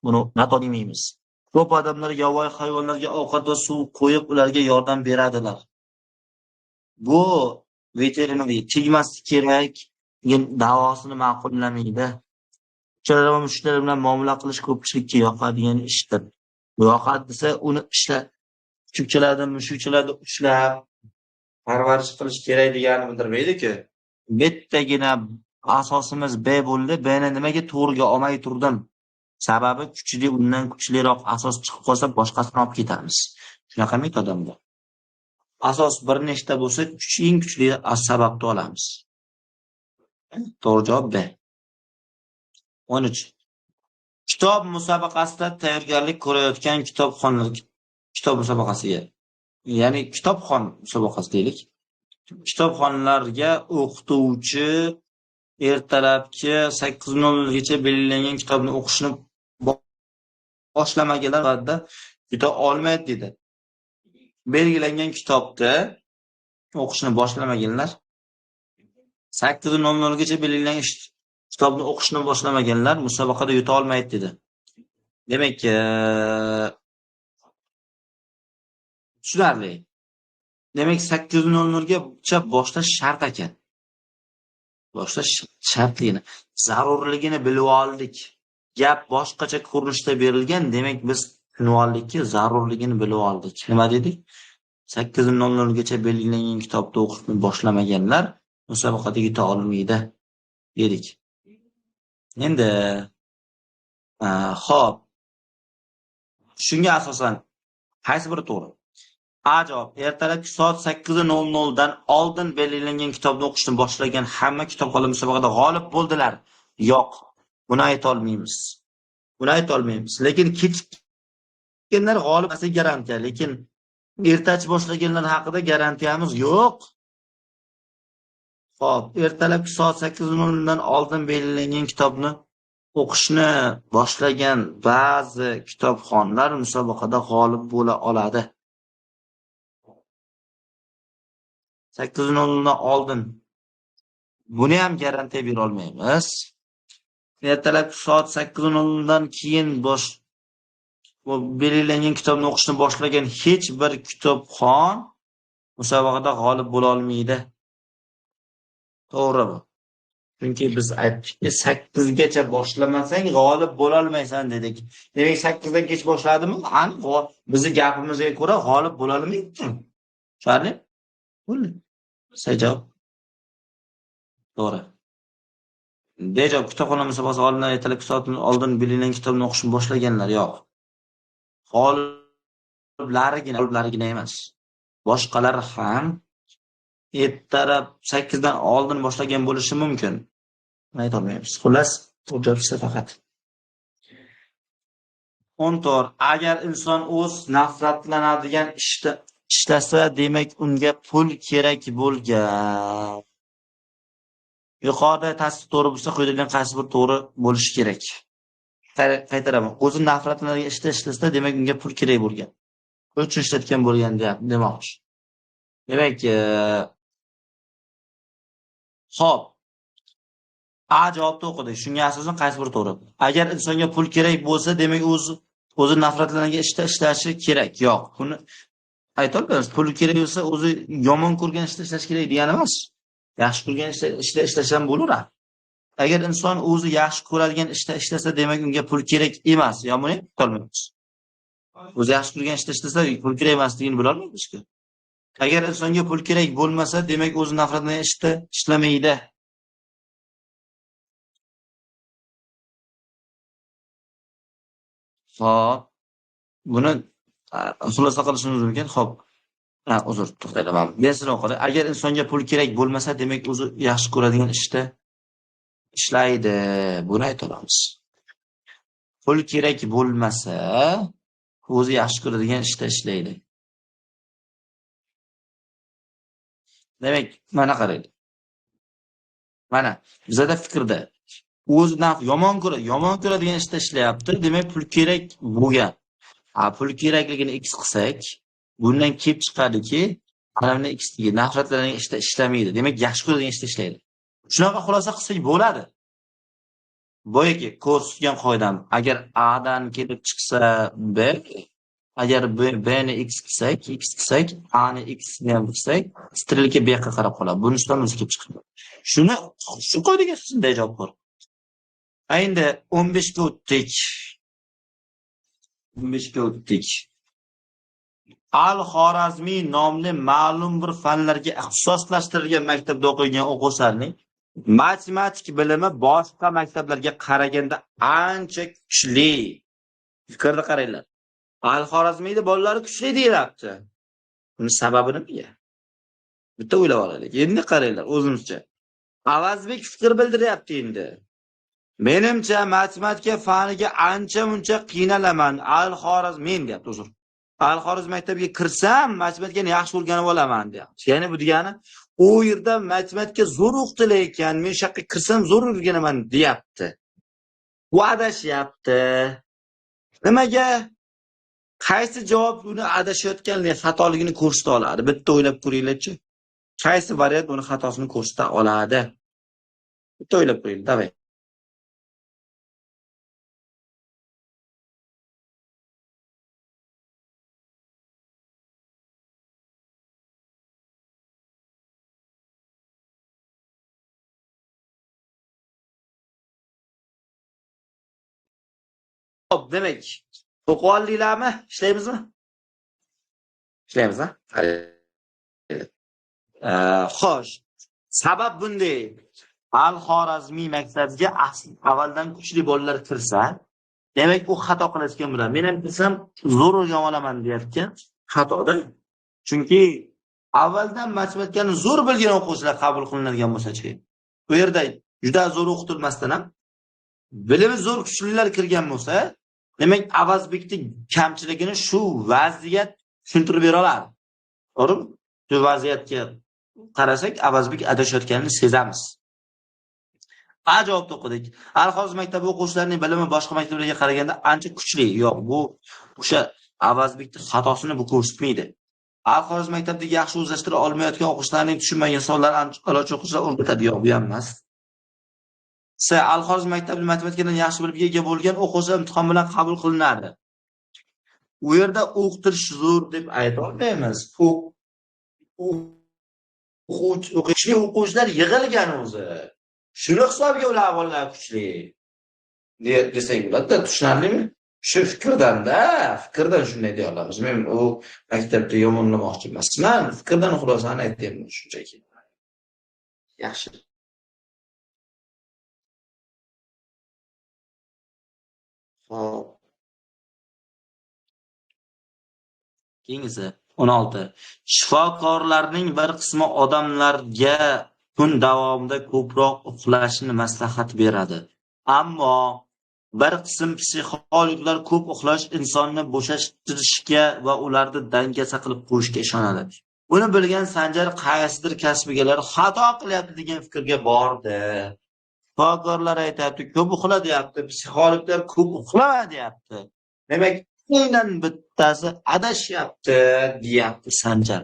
Buni xato demaymiz. Ko'p odamlar yovvoyi hayvonlarga ovqat va suv qo'yib ularga yordam beradilar. Bu veterinariy tegmaslik kerak, davosini ma'qullamaydi. Kuchukchalar va mushukchalar bilan muomala qilish ko'pchilikka yoqadigan ishdir. Yoqadi desa, uni ishla. Kuchukchalarni, mushukchalarni ushlab parvarish qilish kerak degani bildirmaydi-ku. Bittagina asosimiz B bo'ldi. Bni nimaga to'g'riga olmay turdim? Sababi kuchli, undan kuchliroq asos chiqib qolsa, boshqasini olib ketamiz. Shunaqa metodamda. Asos bir nechta bo'lsa, eng kuchli sababni olamiz. To'g'ri javob B. 13. Kitob musobaqasida tayyorgarlik ko'rayotgan kitob musobaqasiga. Ya'ni kitobxon musobaqasi deylik. Kitobxonlarga o'qituvchi ertalabki 8:00 gacha belgilangan kitobni o'qishni boshlamaganlar vaqtida yuta olmaydi dedi. Belgilangan kitobda o'qishni boshlamaganlar 8:00 gacha belgilangan kitobni o'qishni boshlamaganlar musobaqada yuta olmaydi dedi. Demak, tushunarli. Demak, 8:00 gacha boshlash shart ekan. Boshlash shartligini, zarurligini bilib oldik. gap boshqacha ko'rinishda berilgan, demak biz unvonlikka zarurligini bilib oldik. Nima dedik? 8:00 gacha belgilangan kitobni o'qishni boshlamaganlar musobaqada yuta olmaydi dedik. Endi xo'p, shunga asosan qaysi biri to'g'ri? A javob: ertalabki soat 8:00 dan oldin belgilangan kitobni o'qishni boshlagan hamma kitobxonlar musobaqada g'olib bo'ldilar. Yo'q, buni ayta olmaymiz. Lekin kechikkanlar g'olib bo'lsa garantiya, lekin ertachi boshlaganlar haqida garantiyamiz yo'q. Xo'p, ertalabki soat 8:00 dan oldin belgilangan kitobni o'qishni boshlagan ba'zi kitobxonlar musobaqada g'olib bo'la oladi. 8:00 dan oldin buni ham garantiya bera olmaymiz. Ertalabki soat 8:00 dan keyin belgilangan kitobni o'qishni boshlagan hech bir kitobxon musobaqada g'olib bo'la olmaydi. To'g'ri bu. Chunki biz aytdikki 8 gacha boshlamasang g'olib bo'la olmaysan dedik. Demak 8 dan kech boshladimi? Aniq bizning gapimizga ko'ra g'olib bo'la olmaydi. Tushunarli? Bo'ldi. Javob to'g'ri. Javob: kitobxona musobaqasi oldindan ertalabki soatdan oldin belgilangan kitobni o'qishni boshlaganlar yo'q. G'oliblarigina emas. Boshqalar ham ertalab 8 dan oldin boshlagan bo'lishi mumkin. Ayta olmaymiz. Xullas, javob faqat 14. Agar inson o'z nafratlanadigan ishda ishlasa, demak unga pul kerak bo'lgan. Yuqorida tasdiq to'g'ri bo'lsa, quyidagi qaysi bir to'g'ri bo'lishi kerak? Qaytaraman. O'zi nafratlanadigan ishda ishlasa, demak unga pul kerak bo'lgan. Pul uchun ishlatgan bo'lgan demoqchi. Demak, xo'p. A javobni o'qidik. Shunga asosan qaysi bir to'g'ri? Agar insonga pul kerak bo'lsa, demak o'zi nafratlanadigan ishda ishlashi kerak. Yo'q, buni ayta olmaymiz. Pul kerak bo'lsa, o'zi yomon ko'rgan ishda ishlash kerak degani emas. Yaxshi ko'rgan ishda ishlasham bo'laveradi. Agar inson o'zi yaxshi ko'radigan ishda ishlasa, demak unga pul kerak emas. Yo buni ayta olmaymiz. O'zi yaxshi ko'rgan ishda ishlasa, pul kerak emasligini bila olmaymiz-ku. Agar insonga pul kerak bo'lmasa, demak o'zi nafratlanadigan ishda ishlamaydi. Xo'p, buni xulosa qilishimiz mumkin. Xo'p. Uzr, to'xtayman. Besini o'qidi. Agar insonga pul kerak bo'lmasa, demak o'zi yaxshi ko'radigan ishda ishlaydi. Buni ayta olamiz. Pul kerak bo'lmasa, o'zi yaxshi ko'radigan ishda ishlaydi. Demak, mana qaraydi. Mana bizda fikrda o'zi yomon ko'radigan ishda ishlayapti. Demak, pul kerak bo'lgan. Pul kerakligini x qilsak, bundan kelib chiqadiki, mana x degi nafratlanadigan ishda ishlamaydi. Demak, yaxshi ko'radigan ishda ishlaydi. Shunaqa xulosa qilsak bo'ladi. Boyagi ko'rsatgan qoidam, agar A dan kelib chiqsa B, agar B ni x qilsak, A ni x ni ham qilsak, strelka B ga qarab qoladi. Bunisidan o'zi kelib chiqadi. Shu qoidaga shunday javob bor. Endi 15 ga o'tdik. Al-Xorazmiy nomli ma'lum bir fanlarga ixtisoslashtirilgan maktabda o'qigan o'quvchilarning matematik bilimi boshqa maktablarga qaraganda ancha kuchli. Fikrni qaranglar. Al-Xorazmiyda bolalar kuchli deyapti. Buni sababi nima? Bitta o'ylab olaylik. Endi qaranglar o'zimizcha. Avazbek fikr bildiryapti endi. Menimcha matematika faniga ancha-muncha qiynalaman. Al-Xorazmiy deyapti, uzr. Al-Xorazm maktabiga kirsam, matematikani yaxshi o'rganib olaman deyapti. Ya'ni bu degani, u yerda matematika zo'r o'qitilar ekan, men shu yoqqa kirsam zo'r o'rganaman deyapti. Bu adashyapti. Nimaga? Qaysi javob uni adashayotganligini, xatoligini ko'rsata oladi? Bitta o'ylab ko'ringlar-chi. Qaysi variant uni xatosini ko'rsata oladi? Bitta o'ylab ko'ring, davay. demak, o'qib oldinglarmi? Ishlaymizmi? Ishlaymiz, ha? Xo'sh. Sabab bunday. Al-Xorazmiy maktabiga avvaldan kuchli bolalar kirsa, demak u xato qilayotgan bo'ladi. Men ham desam, zo'r o'rgan olaman deyotgan xatoda. Chunki avvaldan matematikani zo'r bilgan o'quvchilar qabul qilinadigan bo'lsa-chi, bu yerda juda zo'r o'qitilmasdan ham bilimi zo'r kuchlilar kirgan bo'lsa, demak Avazbekning kamchiligini shu vaziyat tushuntirib bera oladi. To'g'rimi? Shu vaziyatga qarasak, Avazbek adashayotganini sezamiz. Javob o'qidik. Al-Xorazm maktabi o'quvchilarining bilimi boshqa maktablarga qaraganda ancha kuchli. Yo'q, bu o'sha Avazbekning xatosini bu ko'rsatmaydi. Al-Xorazm maktabida yaxshi o'zlashtira olmayotgan o'quvchilarning tushunmagan savollarni a'lochi o'quvchilar o'rgatadi. Yo'q, bu ham emas. Al-Xorazm maktabida matematikadan yaxshi bilib ega bo'lgan o'quvchilar imtihon bilan qabul qilinadi. U yerda o'qitish zo'r deb ayta olmaymiz. O'quvchilar yig'ilgan o'zi. Shuni hisobiga ular avvallar kuchli desak bo'ladi, tushunarlimi? Shu fikrdan shunday deya olamiz. Men u maktabda yomonlamoqchi emasman, fikrdan xulosani aytayapman shunchaki. Yaxshi. Xo'p. Keyingisi 16. Shifokorlarning bir qismi odamlarga kun davomida ko'proq uxlashni maslahat beradi. Ammo bir qism psixologlar ko'p uxlash insonni bo'shashtirishga va ularni dangasa qilib qo'yishga ishonadi. Buni bilgan Sanjar qaysidir kasb egalari xato qilyapti degan fikrga bordi. Shifokorlar aytayapti, ko'p uxla deyapti, psixologlar ko'p uxlama deyapti. Demak, aynan bittasi adashyapti, deyapti Sanjar.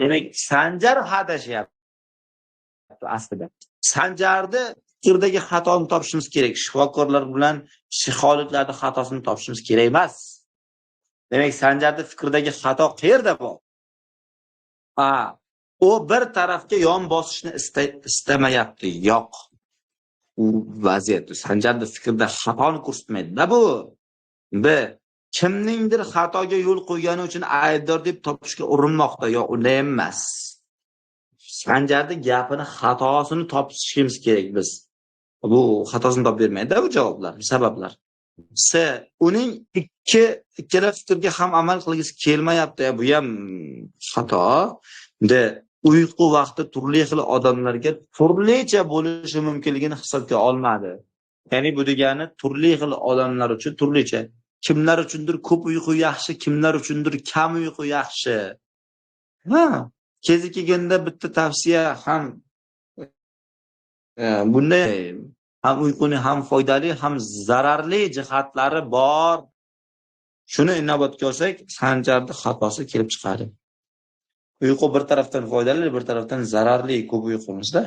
Demak, Sanjar adashyapti. Aslida Sanjarni fikirdagi xatoni topishimiz kerak. Shifokorlar bilan psixologlarning xatosini topishimiz kerak emas. Demak, Sanjarni fikirdagi xato qayerda bor? U bir tarafga yon bosishni istamayapti. Yo'q. U vaziyat Sanjarni fikrda xatoni ko'rsatmaydi-da bu. Kimningdir xatoga yo'l qo'ygani uchun aybdor deb topishga urinmoqda. Yo'q, unday emas. Sanjarning gapini xatosini topishimiz kerak biz. Bu xatosini topib bermaydi bu javoblar, sabablar. Uning ikkala fikrga ham amal qilgisi kelmayapti. Bu ham xato. Uyqu vaqti turli xil odamlarga turlicha bo'lishi mumkinligini hisobga olmadi. Ya'ni bu degani turli xil odamlar uchun turlicha. Kimlar uchundir ko'p uyqu yaxshi, kimlar uchundir kam uyqu yaxshi. Kezi kelganda bitta tavsiya ham bunday ham uyquning ham foydali, ham zararli jihatlari bor. Shuni inobatga olsak, Sanjarning xatosi kelib chiqadi. Uyqu bir tarafdan foydali, bir tarafdan zararli ko'p uyqumizda.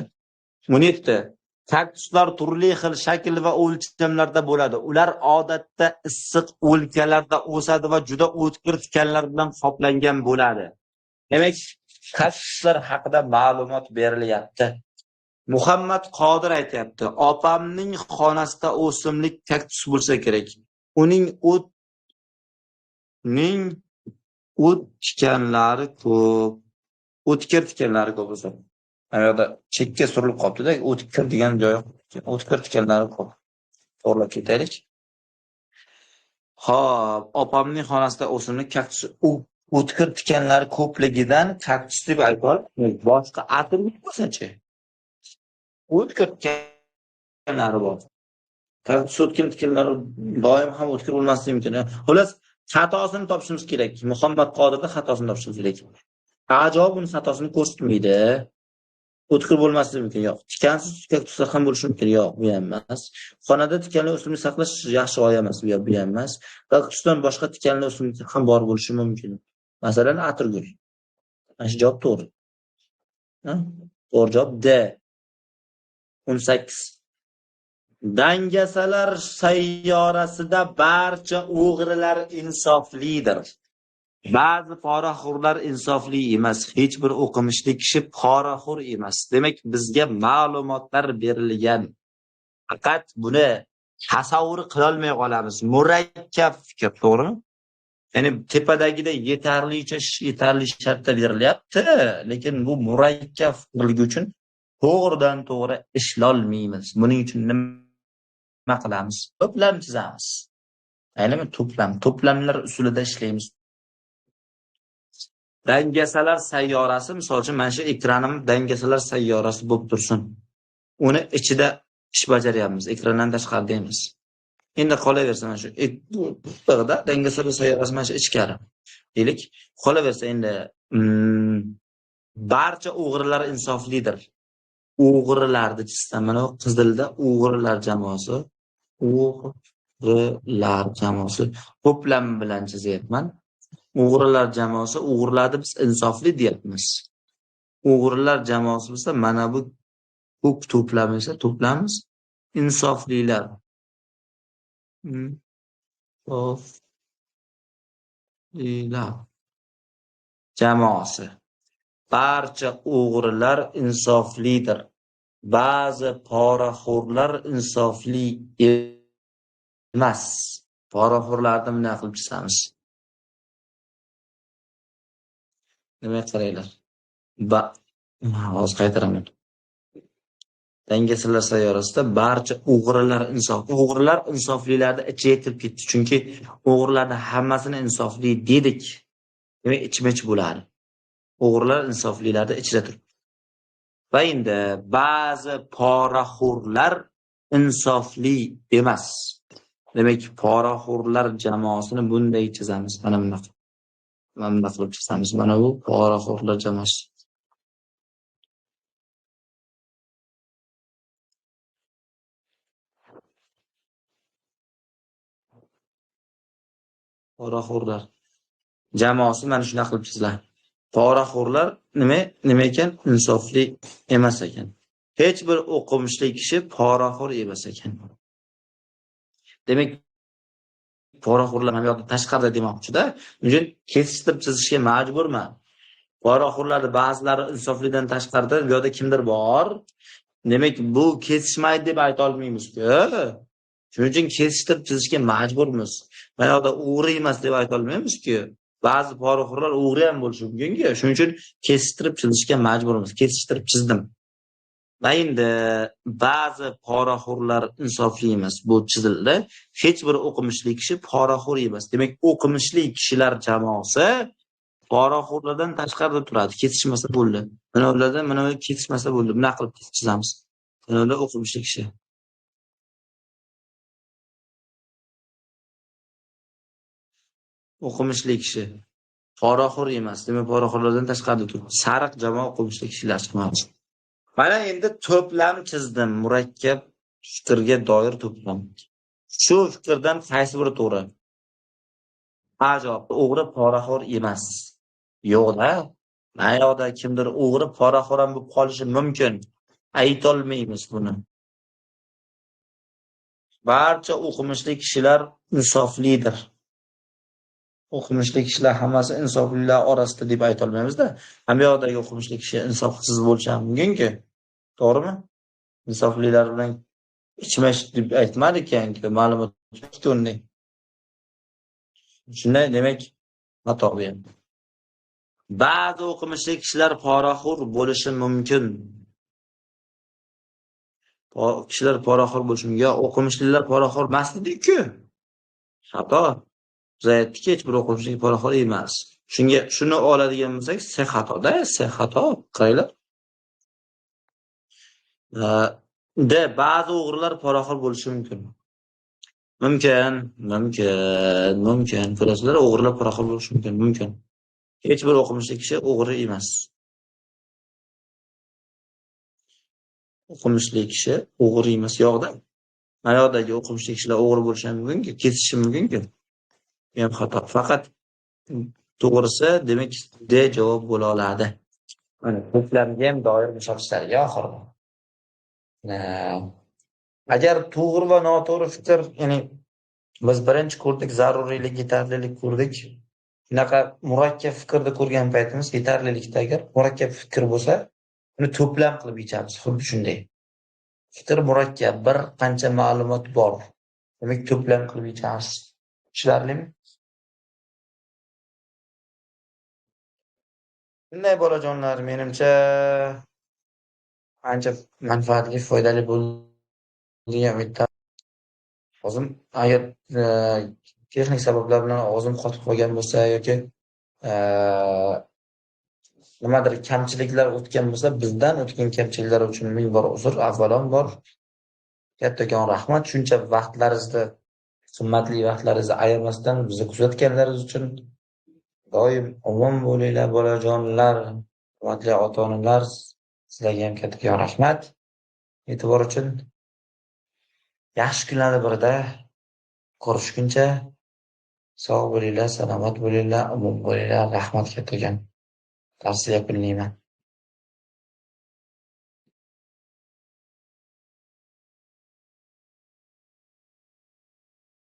17. Kaktuslar turli xil shakl va o'lchamlarda bo'ladi. Ular odatda issiq o'lkalarda o'sadi va juda o'tkir tikanlar bilan qoplangan bo'ladi. Demak, kaktuslar haqida ma'lumot berilyapti. Muhammad Qodir aytayapti, opamning xonasida o'simlik kaktus bo'lsa kerak. Uning tikanlari ko'p. O'tkir tikanlari ko'p bo'lsa. Mana yoqda chekka surilib qolibdi-da, o'tkir degan joyi, o'tkir tikanlari ko'p. To'g'rilab ketaylik. Xo'p, opamning xonasida o'simlik kaktus o'tkir tikanlari ko'pligidan kaktus deb aytib, boshqa atirgul bo'lsa-chi? O'tkir tikanlari bor. Kaktus o'tkir tikanlari doim ham o'tkir bo'lmasligi mumkin. Xo'las, xatosini topishimiz kerak. Muhammad Qodirda xatosini topishimiz kerak. Javob uni xatosini ko'rsatmaydi. O'tkir bo'lmasligi mumkin. Yo'q. Tikansiz kaktuslar ham bo'lishi mumkin. Yo'q, bu ham emas. Xonada tikanli o'simlik saqlash yaxshi g'oya emas. Bu ham emas. Kaktusdan boshqa tikanli o'simlik ham bor bo'lishi mumkin. Masalan, atirgul. Mana shu javob to'g'ri. To'g'ri javob D. 18. Dangasalar sayyorasida barcha o'g'rilar insoflidir. Ba'zi poraxo'rlar insofli emas. Hech bir o'qimishli kishi poraxo'r emas. Demak, bizga ma'lumotlar berilgan. Faqat buni tasavvur qila olmay qolamiz. Murakkab fikr, to'g'rimi? Ya'ni tepadagida yetarli shartda berilyapti, lekin bu murakkab fikrligi uchun to'g'ridan to'g'ri ishlolmaymiz. Buning uchun nima qilamiz? To'plam chizamiz. Aylanma to'plamlar usulida ishlaymiz. Dangasalar sayyorasi, misol uchun mana shu ekranim dangasalar sayyorasi bo'lib tursin. Uni ichida ish bajaryapmiz, ekrandan tashqarida emas. Endi qolaversa mana shu buyoqda dangasalar sayyorasi mana shu ichkari. Deylik, qolaversa endi barcha o'g'rilar insoflidir. O'g'rilarni chizsam, mana qizilda o'g'rilar jamoasi, to'plam bilan chizyapman. O'g'rilar jamoasi, o'g'rilarni biz insofli deyapmiz. O'g'rilar jamoasi bo'lsa, mana bu ko'p to'plami esa to'plamiz insoflilar. Insoflilar jamoasi. Barcha o'g'rilar insoflidir. Ba'zi poraxo'rlar insofli emas. Poraxo'rlarni bunday qilib chizamiz. Nima qaranglar? Hozir qaytaraman. Dangasalar sayyorasida barcha o'g'rilar insoflilarda ichiga kirib ketdi. Chunki o'g'rilarning hammasini insofli dedik. Demak, ichma-ich bo'ladi. O'g'rilar insoflilarda ichida turibdi. Va endi ba'zi poraxo'rlar insofli emas. Demak, poraxo'rlar jamoasini bunday chizamiz. Mana bunaqa. Mana bunday qilib chizamiz. Mana bu poraxo'rlar jamoasi. Poraxo'rlar jamoasi mana shunday qilib chiziladi. Poraxo'rlar nima ekan? Insofli emas ekan. Hech bir o'qimishli kishi poraxo'r emas ekan. Demak, poraxo'rlar ham yoki tashqarida demoqchi-da. Uchun kesishtirib chizishga majburman. Poraxo'rlarning ba'zilari insoflidan tashqarida bu yerda kimdir bor. Demak, bu kesishmaydi deb ayta olmaymiz-ku. Shuning uchun kesishtirib chizishga majburmiz. Mana yoqda o'g'ri emas deb ayta olmaymiz-ku. Ba'zi poraxo'rlar o'g'ri ham bo'lishi mumkin-ku. Shuning uchun kesishtirib chizishga majburmiz. Kesishtirib chizdim. Va endi ba'zi poraxo'rlar insofli emas. Bu chizildi. Hech bir o'qimishli kishi poraxo'r emas. Demak, o'qimishli kishilar jamoasi poraxo'rlardan tashqarida turadi. Kesishmasa bo'ldi. Mana ularda mana kesishmasa bo'ldi. Bunaqa qilib chizamiz. Mana ular o'qimishli kishi. O'qimishli kishi poraxo'r emas. Demak, poraxo'rlardan tashqarida turibdi. Sariq jamoa o'qimishli kishilar jamoasi. Mana endi to'plam chizdim. Murakkab fikrga doir to'plam. Shu fikrdan qaysi biri to'g'ri? Javob: o'g'ri poraxo'r emas. Yo'qda. Mana yoqda kimdir o'g'ri poraxo'r ham bo'lib qolishi mumkin. Ayta olmaymiz buni. Barcha o'qimishli kishilar insoflidir. O'qimishli kishilar hammasi insoflilar orasida deb ayta olmaymiz-da. Hamma yoqdagi o'qimishli kishi insofsiz bo'lishi mumkin-ku. To'g'rimi? Insoflilar bilan ichmash deb aytmadik-ku, ma'lumot o'rni. Shunday, demak, xato bu ham. Ba'zi o'qimishli kishilar poraxo'r bo'lishi mumkin. Kishilar poraxo'r bo'lishi mumkin. O'qimishlilar poraxo'r emas dedik-ku. Xato. Zaytki hech bir o'quvchi poraxo'r emas. Shuni oladigan bo'lsak, xatoda, xato. Qaranglar. Ba'zi o'g'rilar poraxo'r bo'lishi mumkin. Mumkin. Ko'rasizlar, o'g'rilar poraxo'r bo'lishi mumkin. Hech bir o'qimishli kishi o'g'ri emas. O'qimishli kishi o'g'ri emas. Yo'qda. Mana yoqdagi o'qimishli kishilar o'g'ri bo'lishi mumkin-ku, kesishi mumkin-ku. Ham xato. Faqat to'g'risi, demak, D javob bo'la oladi. Mana to'plamga ham doir misollarga oxirida. Agar to'g'ri va noto'g'ri fikr, ya'ni biz birinchi ko'rdik, zaruriylik, yetarlilik ko'rdik. Bunaqa murakkab fikrni ko'rgan paytimiz yetarlilikda agar murakkab fikr bo'lsa, uni to'plam qilib yechamiz. Xuddi shunday. Fikr murakkab, bir qancha ma'lumot bor. Demak, to'plam qilib yechamiz. Tushunarlimi? Bunday bolajonlar menimcha ancha manfaatli, foydali bo'lgan umidda. O'zim agar texnik sabablar bilan og'zim qotib qolgan bo'lsa yoki nimadir kamchiliklar o'tgan bo'lsa, bizdan o'tgan kamchiliklar uchun ming bor uzr. Avvalambor kattakon rahmat. Shuncha vaqtlaringizni, qimmatli vaqtlaringizni ayirmasdan bizni kuzatganlaringiz uchun doim omon bo'linglar bolajonlar. Hurmatli ota-onalar, sizlarga ham kattakon rahmat. E'tibor uchun. Yaxshi kunlarda birga ko'rishguncha sog' bo'linglar, salomat bo'linglar, omon bo'linglar. Rahmat kattakon. Tavsiya qilayman.